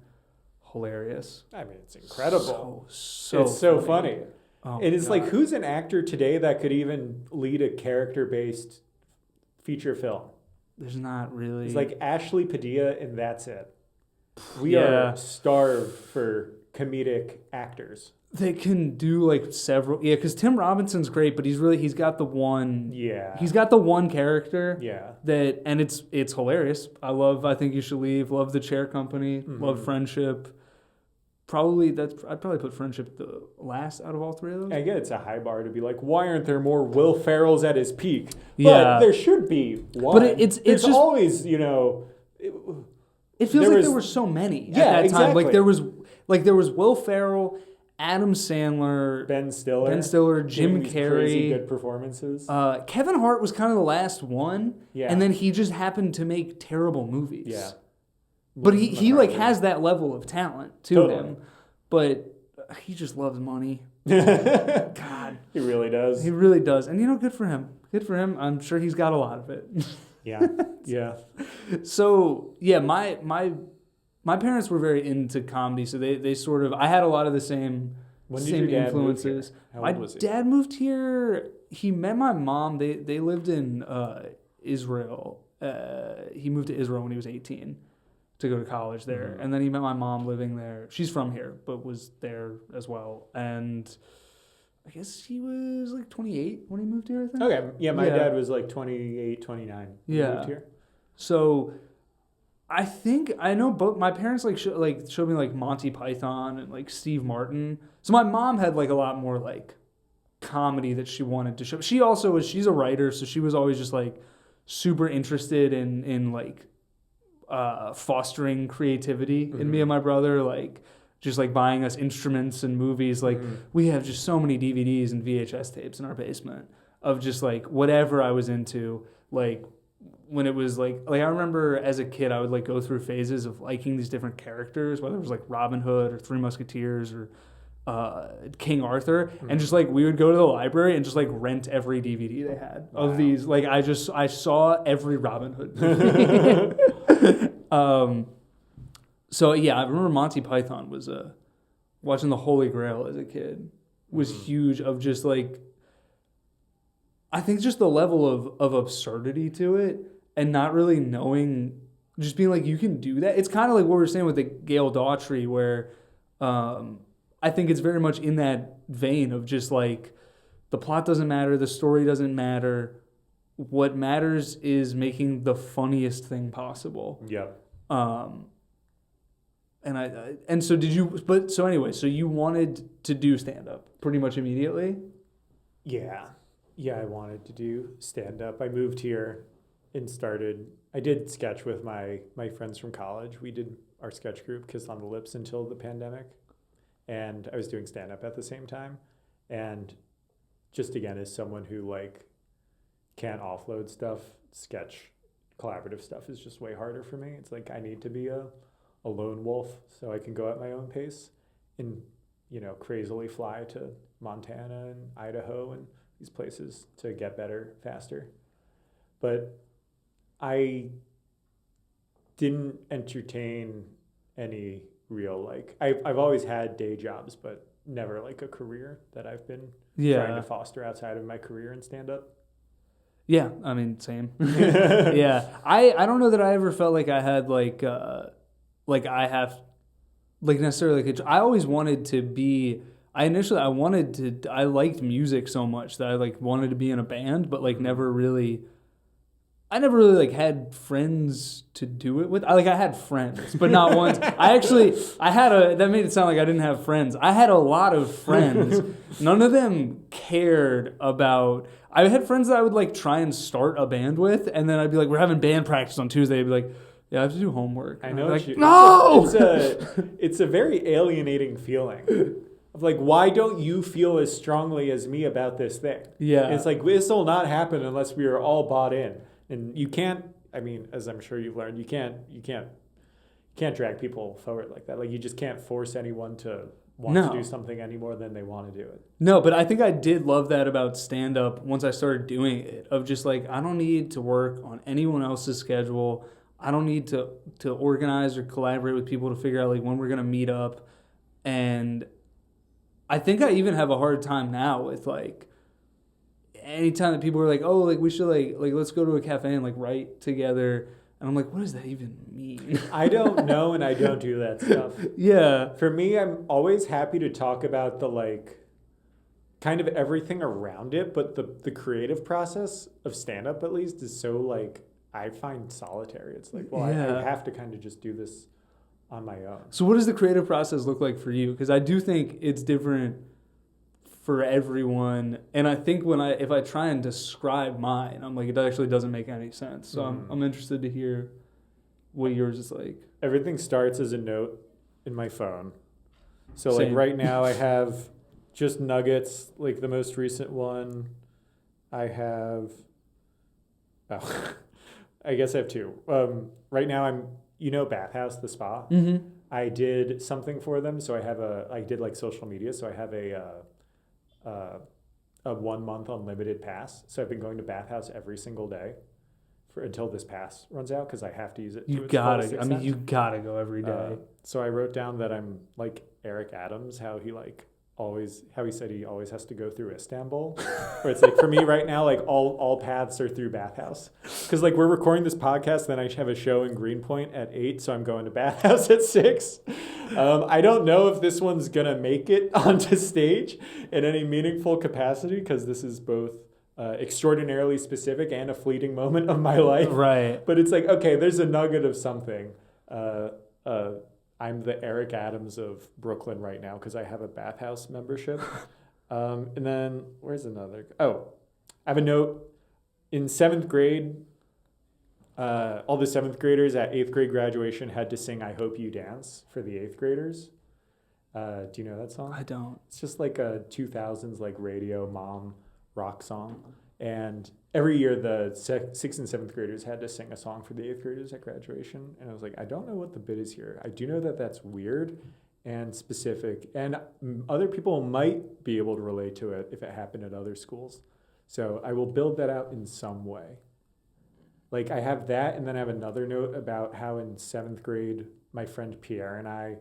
hilarious. I mean, it's incredible. So it's so funny. Oh, and it's like, who's an actor today that could even lead a character-based feature film? There's not really. It's like Ashley Padilla, and that's it. We are starved for comedic actors. They can do like several, because Tim Robinson's great, but he's got the one. Yeah. He's got the one character. Yeah. And it's hilarious. I Think You Should Leave. Love The Chair Company. Love Friendship. I'd probably put Friendship the last out of all three of those. I get it's a high bar to be like, why aren't there more Will Ferrells at his peak? Yeah. But there should be one. But it's just always, it feels like there were so many at that time. Like there was Will Ferrell, Adam Sandler, Ben Stiller, Jim Carrey. Crazy good performances. Kevin Hart was kind of the last one. Yeah. And then he just happened to make terrible movies. Yeah. But he like has that level of talent to him, but he just loves money. God, he really does. He really does, and good for him. Good for him. I'm sure he's got a lot of it. Yeah. Yeah. So yeah, my parents were very into comedy, so they sort of, I had a lot of the same When did same your dad influences. move here? How My old was he? dad moved here. He met my mom. They lived in Israel. He moved to Israel when he was 18 to go to college there, and then he met my mom living there. She's from here, but was there as well. And I guess he was like 28 when he moved here, I think. Okay. Yeah, my dad was like 28, 29 when he moved here. So I think I know both my parents showed me like Monty Python and like Steve Martin. So my mom had like a lot more like comedy that she wanted to show. She's a writer, so she was always just like super interested in like fostering creativity in me and my brother, like just like buying us instruments and movies. Like we have just so many DVDs and VHS tapes in our basement of just like whatever I was into. Like when it was like I remember as a kid I would like go through phases of liking these different characters, whether it was like Robin Hood or Three Musketeers or King Arthur, and just like we would go to the library and just like rent every DVD they had of these. Like I saw every Robin Hood movie. So yeah, I remember Monty Python was watching the Holy Grail as a kid was huge. Of just like, I think just the level of absurdity to it, and not really knowing, just being like, you can do that. It's kind of like what we were saying with the Gail Daughtry, where I think it's very much in that vein of just like, the plot doesn't matter, the story doesn't matter. What matters is making the funniest thing possible. Yeah. So you wanted to do stand-up pretty much immediately? Yeah. Yeah, I wanted to do stand-up. I moved here and I did sketch with my friends from college. We did our sketch group, Kiss on the Lips, until the pandemic. And I was doing stand-up at the same time. And just again, as someone who like can't offload stuff, sketch collaborative stuff is just way harder for me. It's like I need to be a lone wolf so I can go at my own pace and, crazily fly to Montana and Idaho and these places to get better faster. But I didn't entertain any real, like, I've always had day jobs, but never like a career that I've been trying to foster outside of my career in stand-up. Yeah, I mean, same. Yeah. I don't know that I ever felt like I had necessarily I always wanted to be, I liked music so much that I like wanted to be in a band, but like never really like had friends to do it with. I had friends, but not once. That made it sound like I didn't have friends. I had a lot of friends. None of them cared about, I had friends that I would like try and start a band with, and then I'd be like, we're having band practice on Tuesday. I'd be like, yeah, I have to do homework. I know. Like, no! It's a very alienating feeling. Of like, why don't you feel as strongly as me about this thing? Yeah. And it's like, this will not happen unless we are all bought in. And you can't, I mean, as I'm sure you've learned, you can't drag people forward like that. Like, you just can't force anyone to want to do something any more than they want to do it. No, but I think I did love that about stand-up once I started doing it, of just like, I don't need to work on anyone else's schedule. I don't need to organize or collaborate with people to figure out like when we're going to meet up. And I think I even have a hard time now with like, anytime that people are like, oh, like we should like let's go to a cafe and like write together, and I'm like, what does that even mean? I don't know, and I don't do that stuff. Yeah. For me, I'm always happy to talk about the like kind of everything around it, but the creative process of stand-up at least is so like, I find solitary. It's like, well, I have to kind of just do this on my own. So what does the creative process look like for you? Because I do think it's different for everyone, and I think if I try and describe mine, I'm like, it actually doesn't make any sense. So I'm interested to hear what yours is like. Everything starts as a note in my phone. So Same. like right now I have just nuggets, like the most recent one. I have I guess I have two. Right now I'm Bathhouse, the spa. Mm-hmm. I did something for them, so I did like social media, so I have a 1 month unlimited pass. So I've been going to Bathhouse every single day until this pass runs out because I have to use it. You gotta go every day. So I wrote down that I'm like Eric Adams, how he said he always has to go through Istanbul, where it's like for me right now, like all paths are through Bathhouse, because like we're recording this podcast, then I have a show in Greenpoint at 8, so I'm going to Bathhouse at 6. I don't know if this one's gonna make it onto stage in any meaningful capacity, because this is both extraordinarily specific and a fleeting moment of my life. Right. But it's like, okay, there's a nugget of something. I'm the Eric Adams of Brooklyn right now because I have a Bathhouse membership. And then where's another? Oh, I have a note. In 7th grade, all the 7th graders at 8th grade graduation had to sing I Hope You Dance for the 8th graders. Do you know that song? I don't. It's just like a 2000s like radio mom rock song. And every year the 6th and 7th graders had to sing a song for the 8th graders at graduation. And I was like, I don't know what the bit is here. I do know that that's weird and specific. And other people might be able to relate to it if it happened at other schools. So I will build that out in some way. Like I have that, and then I have another note about how in 7th grade, my friend Pierre and I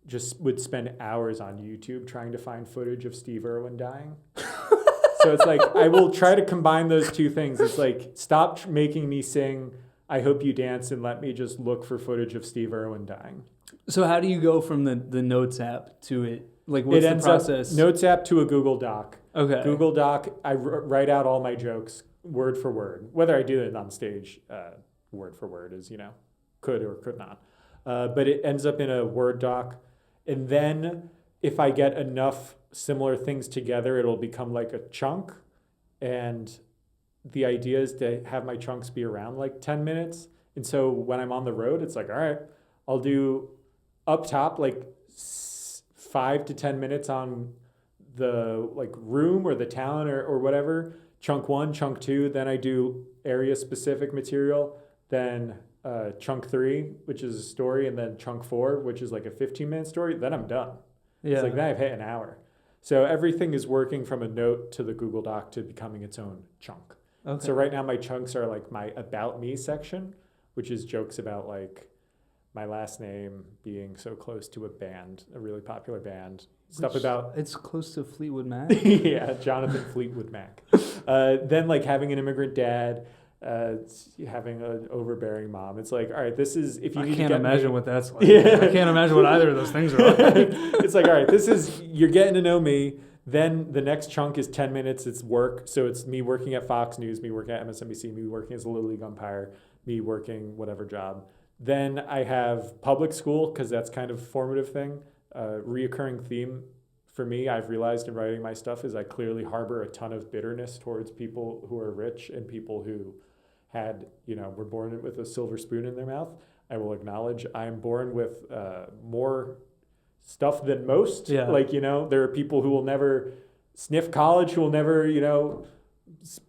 just would spend hours on YouTube trying to find footage of Steve Irwin dying. So it's like, I will try to combine those two things. It's like, stop making me sing I Hope You Dance and let me just look for footage of Steve Irwin dying. So how do you go from the Notes app to it? Like, what's the process? Notes app to a Google Doc. Okay. Google Doc, I write out all my jokes word for word. Whether I do it on stage, word for word is, could or could not. But it ends up in a Word doc. And then if I get enough similar things together, it'll become like a chunk. And the idea is to have my chunks be around like 10 minutes. And so when I'm on the road, it's like, all right, I'll do up top like 5 to 10 minutes on the like room or the town or whatever. Chunk 1, chunk 2, then I do area specific material. Then chunk 3, which is a story, and then chunk 4, which is like a 15-minute story. Then I'm done. Yeah. It's like then I've hit an hour. So everything is working from a note to the Google Doc to becoming its own chunk. Okay. So right now my chunks are like my About Me section, which is jokes about like my last name being so close to a band, a really popular band. Stuff about... It's close to Fleetwood Mac? Yeah, Jonathan Fleetwood Mac. Then like having an immigrant dad, having an overbearing mom. It's like, all right, this is... if you. I can't imagine what that's like. Yeah. I can't imagine what either of those things are like. It's like, all right, this is... you're getting to know me. Then the next chunk is 10 minutes. It's work. So it's me working at Fox News, me working at MSNBC, me working as a Little League umpire, me working whatever job. Then I have public school, because that's kind of a formative thing. Reoccurring theme for me, I've realized in writing my stuff, is I clearly harbor a ton of bitterness towards people who are rich and people who had, were born with a silver spoon in their mouth. I will acknowledge I'm born with more stuff than most. Yeah. Like, there are people who will never sniff college, who will never,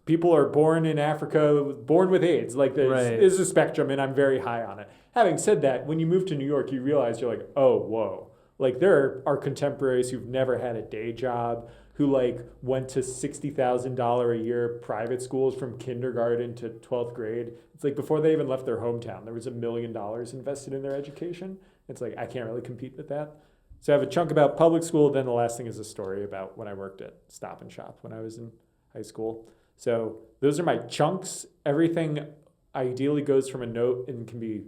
people are born in Africa, born with AIDS. Like there's a spectrum, and I'm very high on it. Having said that, when you move to New York, you realize you're like, oh, whoa. Like there are contemporaries who've never had a day job, who like went to $60,000 a year private schools from kindergarten to 12th grade. It's like before they even left their hometown, there was $1 million invested in their education. It's like, I can't really compete with that. So I have a chunk about public school. Then the last thing is a story about when I worked at Stop and Shop when I was in high school. So those are my chunks. Everything ideally goes from a note and can be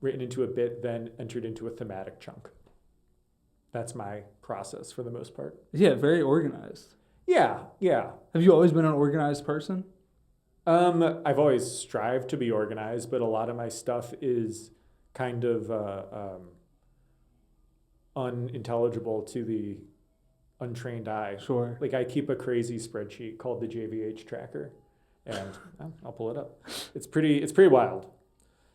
written into a bit, then entered into a thematic chunk. That's my process for the most part. Yeah, very organized. Yeah. Have you always been an organized person? I've always strived to be organized, but a lot of my stuff is kind of unintelligible to the untrained eye. Sure. Like I keep a crazy spreadsheet called the JVH Tracker, and I'll pull it up. It's pretty wild.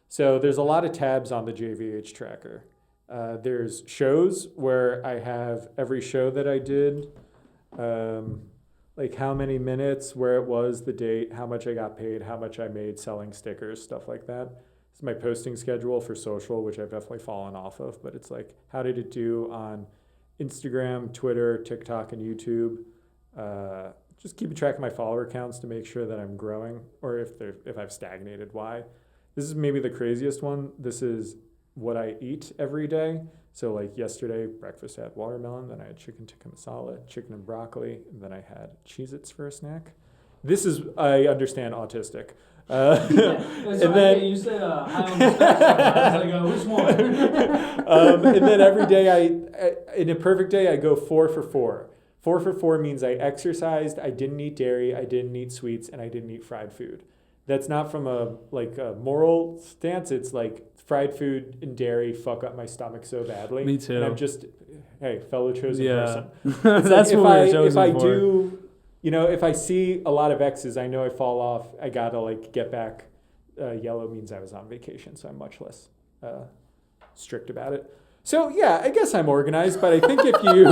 So there's a lot of tabs on the JVH Tracker. There's shows where I have every show that I did, like how many minutes, where it was, the date, how much I got paid, how much I made selling stickers, stuff like that. It's my posting schedule for social, which I've definitely fallen off of, but it's like, how did it do on Instagram, Twitter, TikTok, and YouTube? just keeping track of my follower counts to make sure that I'm growing, or if I've stagnated, why. This is maybe the craziest one. This is what I eat every day. So like yesterday, breakfast I had watermelon, then I had chicken tikka masala, chicken and broccoli, and then I had Cheez-Its for a snack. This is, I understand, autistic. And then you said high on the spectrum. I was like, which one? And then every day in a perfect day, I go 4 for 4. 4 for 4 means I exercised, I didn't eat dairy, I didn't eat sweets, and I didn't eat fried food. That's not from a moral stance. It's like fried food and dairy fuck up my stomach so badly. Me too. And I'm just, hey, fellow chosen person. That's like what we're chosen if I for. do, if I see a lot of X's, I know I fall off. I gotta like get back. Yellow means I was on vacation, so I'm much less strict about it. So yeah, I guess I'm organized, but I think if you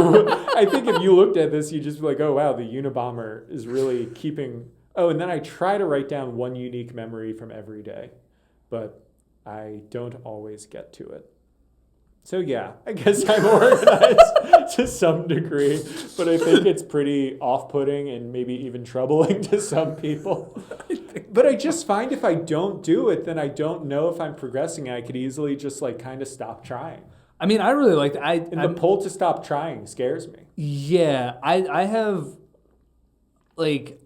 looked at this, you just be like, oh wow, the Unabomber is really keeping. Oh, and then I try to write down one unique memory from every day, but I don't always get to it. So yeah, I guess I'm organized to some degree, but I think it's pretty off-putting and maybe even troubling to some people. But I just find if I don't do it, then I don't know if I'm progressing. I could easily just like kind of stop trying. I mean, I really like the pull to stop trying scares me. Yeah, I have like,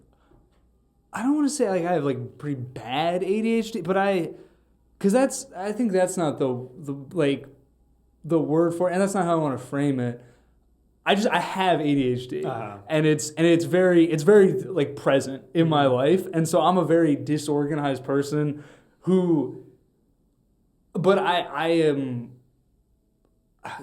I don't want to say like I have like pretty bad ADHD, but I think that's not the word for it, and that's not how I want to frame it. I have ADHD, and it's very like present in my life, and so I'm a very disorganized person but I am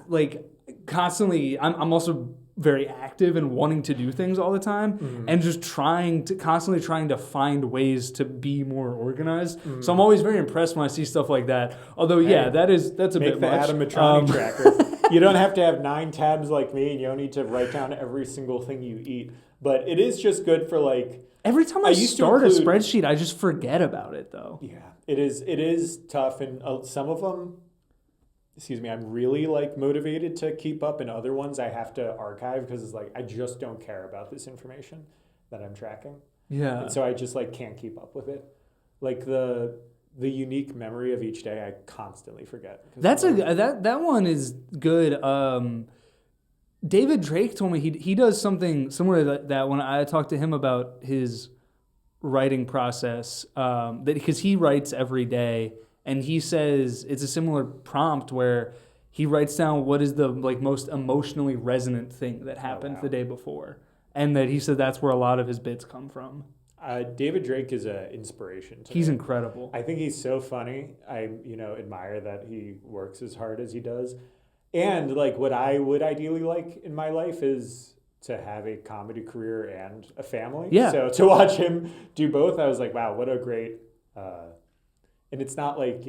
like constantly. I'm also very active and wanting to do things all the time, and just constantly trying to find ways to be more organized. So I'm always very impressed when I see stuff like that. Although, that's a bit much. Make the Adam Mitrani tracker. You don't have to have 9 tabs like me, and you don't need to write down every single thing you eat. But it is just good for like. Every time I start a spreadsheet, I just forget about it though. Yeah, it is tough, and some of them. I'm really like motivated to keep up, and other ones I have to archive because it's like I just don't care about this information that I'm tracking. Yeah. And so I just like can't keep up with it. Like the unique memory of each day I constantly forget. That one is good. David Drake told me he does something similar to that when I talked to him about his writing process, because he writes every day. And he says it's a similar prompt where he writes down what is the like most emotionally resonant thing that happened the day before, and that he said that's where a lot of his bits come from. David Drake is an inspiration to He's me. incredible. I think he's so funny. I admire that he works as hard as he does, and like what I would ideally like in my life is to have a comedy career and a family. Yeah. So to watch him do both, I was like, wow, what a great. And it's not like,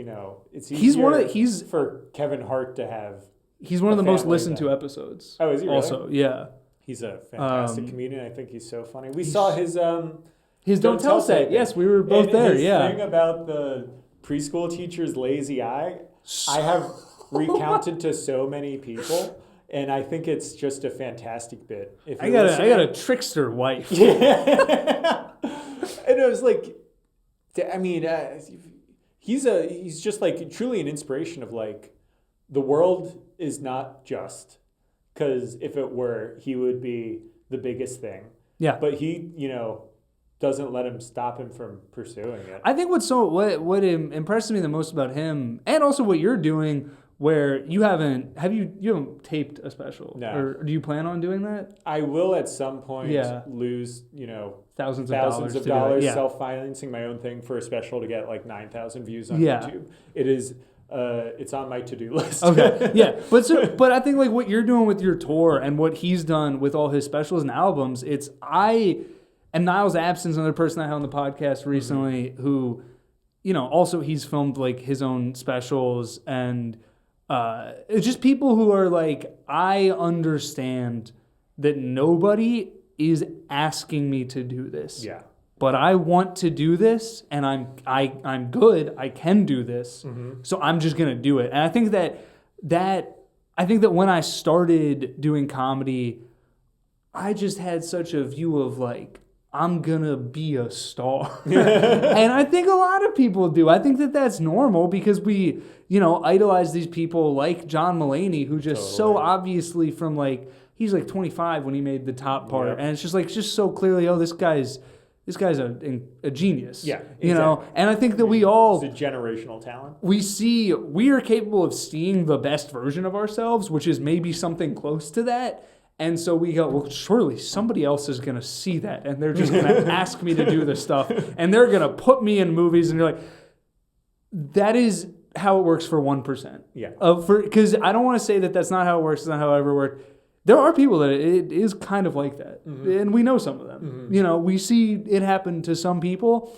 it's easier for Kevin Hart to have. He's one of the most listened to episodes. Oh, is he really? Also, yeah. He's a fantastic comedian. I think he's so funny. We saw his Don't Tell set. Yes, we were both there. His thing about the preschool teacher's lazy eye, I have recounted to so many people, and I think it's just a fantastic bit. I got a trickster wife. Yeah. And it was like, I mean. He's just like truly an inspiration of like the world is not just, because if it were, he would be the biggest thing. Yeah. But he, doesn't let him stop him from pursuing it. I think what impresses me the most about him, and also what you're doing, where you haven't taped a special? No. Or do you plan on doing that? I will at some point lose, thousands of dollars self-financing my own thing for a special to get like 9,000 views on YouTube. It is it's on my to-do list. Okay. Yeah. But I think like what you're doing with your tour and what he's done with all his specials and albums, and Niles Abson's another person I had on the podcast recently who, also he's filmed like his own specials, and it's just people who are like, I understand that nobody is asking me to do this. Yeah. But I want to do this, and I'm good. I can do this. So I'm just gonna do it. And I think that when I started doing comedy, I just had such a view of like, I'm gonna be a star. And I think a lot of people do. I think that that's normal because we, idolize these people like John Mulaney, who just so obviously from like, he's like 25 when he made the top part. Yep. And it's just so clearly, this guy's a genius. Yeah, exactly. And I think that we all... It's a generational talent. We are capable of seeing the best version of ourselves, which is maybe something close to that. And so we go, well, surely somebody else is going to see that, and they're just going to ask me to do this stuff, and they're going to put me in movies, and you're like, that is how it works for 1%. Yeah. Because I don't want to say that that's not how it works, it's not how it ever worked. There are people that it is kind of like that, and we know some of them. Mm-hmm. We see it happen to some people,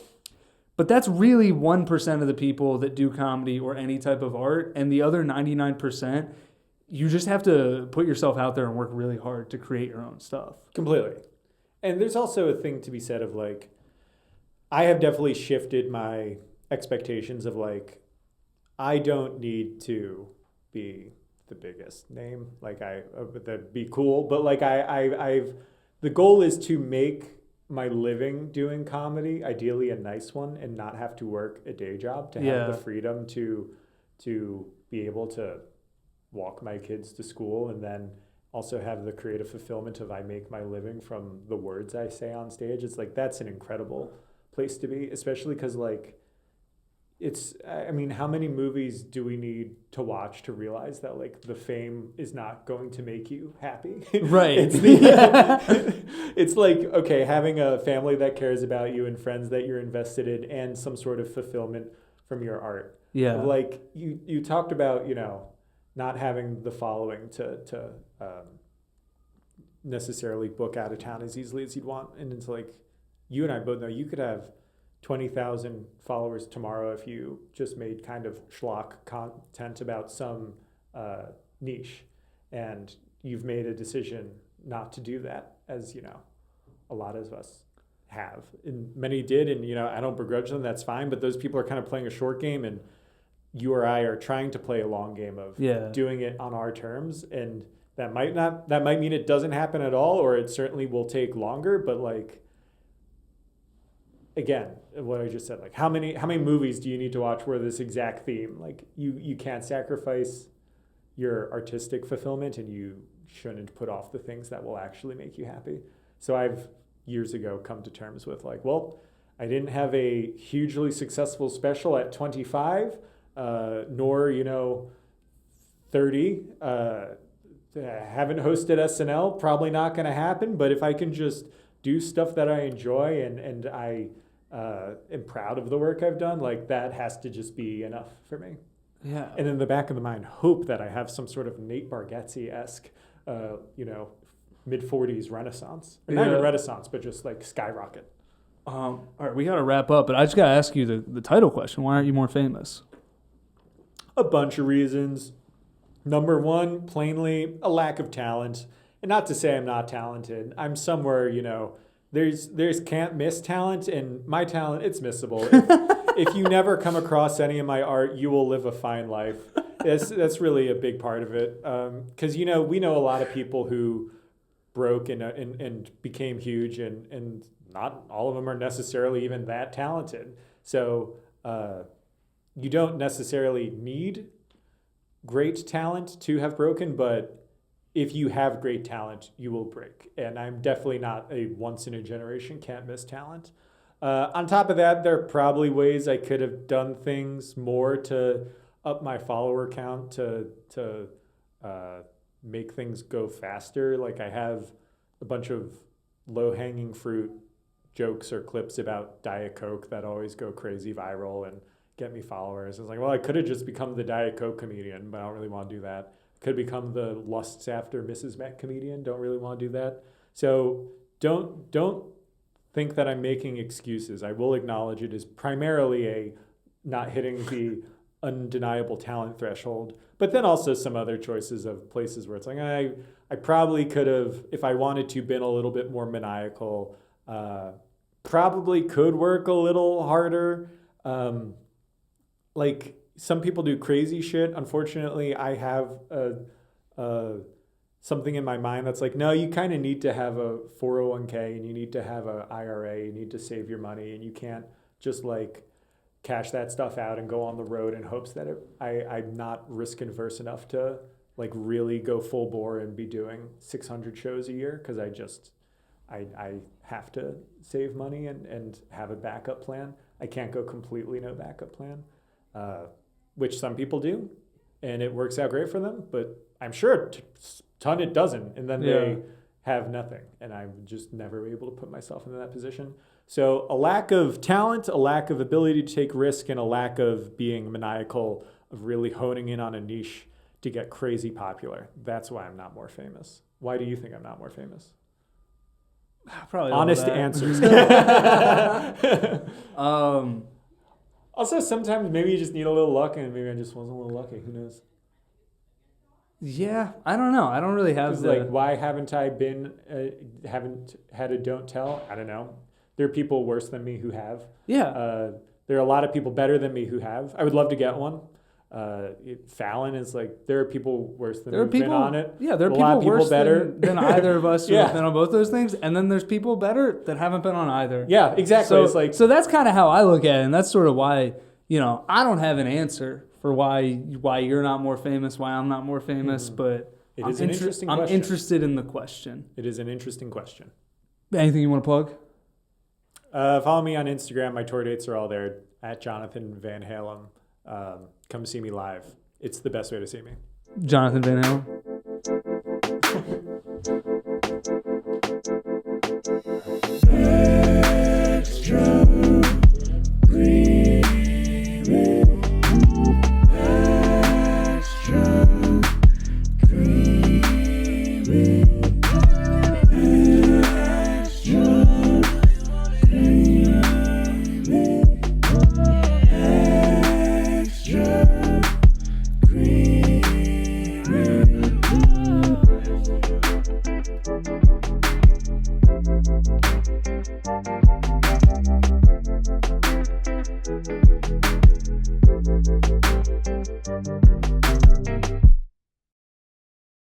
but that's really 1% of the people that do comedy or any type of art, and the other 99%, you just have to put yourself out there and work really hard to create your own stuff. Completely. And there's also a thing to be said of like, I have definitely shifted my expectations of like, I don't need to be the biggest name. Like that'd be cool. But like the goal is to make my living doing comedy, ideally a nice one, and not have to work a day job, to have the freedom to be able to walk my kids to school, and then also have the creative fulfillment of I make my living from the words I say on stage. It's like, that's an incredible place to be, especially because like how many movies do we need to watch to realize that like the fame is not going to make you happy? Right. It's like, okay, having a family that cares about you and friends that you're invested in, and some sort of fulfillment from your art. Yeah. Like you talked about, not having the following to necessarily book out of town as easily as you'd want. And it's like, you and I both know you could have 20,000 followers tomorrow if you just made kind of schlock content about some niche. And you've made a decision not to do that, as, a lot of us have. And many did, and, I don't begrudge them, that's fine. But those people are kind of playing a short game, and you or I are trying to play a long game of doing it on our terms, and that might mean it doesn't happen at all, or it certainly will take longer. But like, again, what I just said, like how many movies do you need to watch where this exact theme, like you can't sacrifice your artistic fulfillment, and you shouldn't put off the things that will actually make you happy. So I've years ago come to terms with like, well, I didn't have a hugely successful special at 25. Nor 30. Haven't hosted SNL, probably not going to happen. But if I can just do stuff that I enjoy, and I am proud of the work I've done, like that has to just be enough for me. Yeah. And in the back of the mind, hope that I have some sort of Nate Bargatze-esque, mid-40s renaissance. Or not even renaissance, but just like skyrocket. All right, we got to wrap up, but I just got to ask you the title question. Why aren't you more famous? A bunch of reasons. Number one, plainly, a lack of talent. And not to say I'm not talented. I'm somewhere, there's can't miss talent, and my talent, it's missable. If you never come across any of my art, you will live a fine life. That's really a big part of it. Because, we know a lot of people who broke and became huge, and not all of them are necessarily even that talented. So you don't necessarily need great talent to have broken, but if you have great talent, you will break. And I'm definitely not a once-in-a-generation can't-miss talent. On top of that, there are probably ways I could have done things more to up my follower count, to make things go faster. Like I have a bunch of low-hanging fruit jokes or clips about Diet Coke that always go crazy viral and get me followers. It's like, well, I could have just become the Diet Coke comedian, but I don't really want to do that. Could become the lusts after Mrs. Met comedian. Don't really want to do that. So don't think that I'm making excuses. I will acknowledge it is primarily a not hitting the undeniable talent threshold, but then also some other choices of places where it's like, I probably could have, if I wanted to, been a little bit more maniacal, probably could work a little harder. Like some people do crazy shit. Unfortunately, I have a something in my mind that's like, no, you kind of need to have a 401k and you need to have a IRA. You need to save your money, and you can't just like cash that stuff out and go on the road in hopes that I'm not risk adverse enough to like really go full bore and be doing 600 shows a year, because I have to save money and have a backup plan. I can't go completely no backup plan, which some people do, and it works out great for them, but I'm sure a ton it doesn't, and then they have nothing, and I'm just never able to put myself into that position. So a lack of talent, a lack of ability to take risk, and a lack of being maniacal, of really honing in on a niche to get crazy popular. That's why I'm not more famous. Why do you think I'm not more famous? Probably honest answers. Also, sometimes maybe you just need a little luck, and maybe I just wasn't a little lucky. Who knows? Yeah, I don't know. I don't really have like, why haven't I been, haven't had a don't tell? I don't know. There are people worse than me who have. Yeah. There are a lot of people better than me who have. I would love to get one. Fallon is like, there are people worse than me who've been on it. Yeah, there are a lot of people worse better than either of us who have been on both those things, and then there's people better that haven't been on either. Yeah, exactly. So, it's like, so that's kind of how I look at it, and that's sort of why, I don't have an answer for why you're not more famous, why I'm not more famous, but it is an interesting question. I'm interested in the question. It is an interesting question. Anything you want to plug? Follow me on Instagram. My tour dates are all there, at Jonathan Van Halem. Come see me live. It's the best way to see me. Jonathan Van Halem.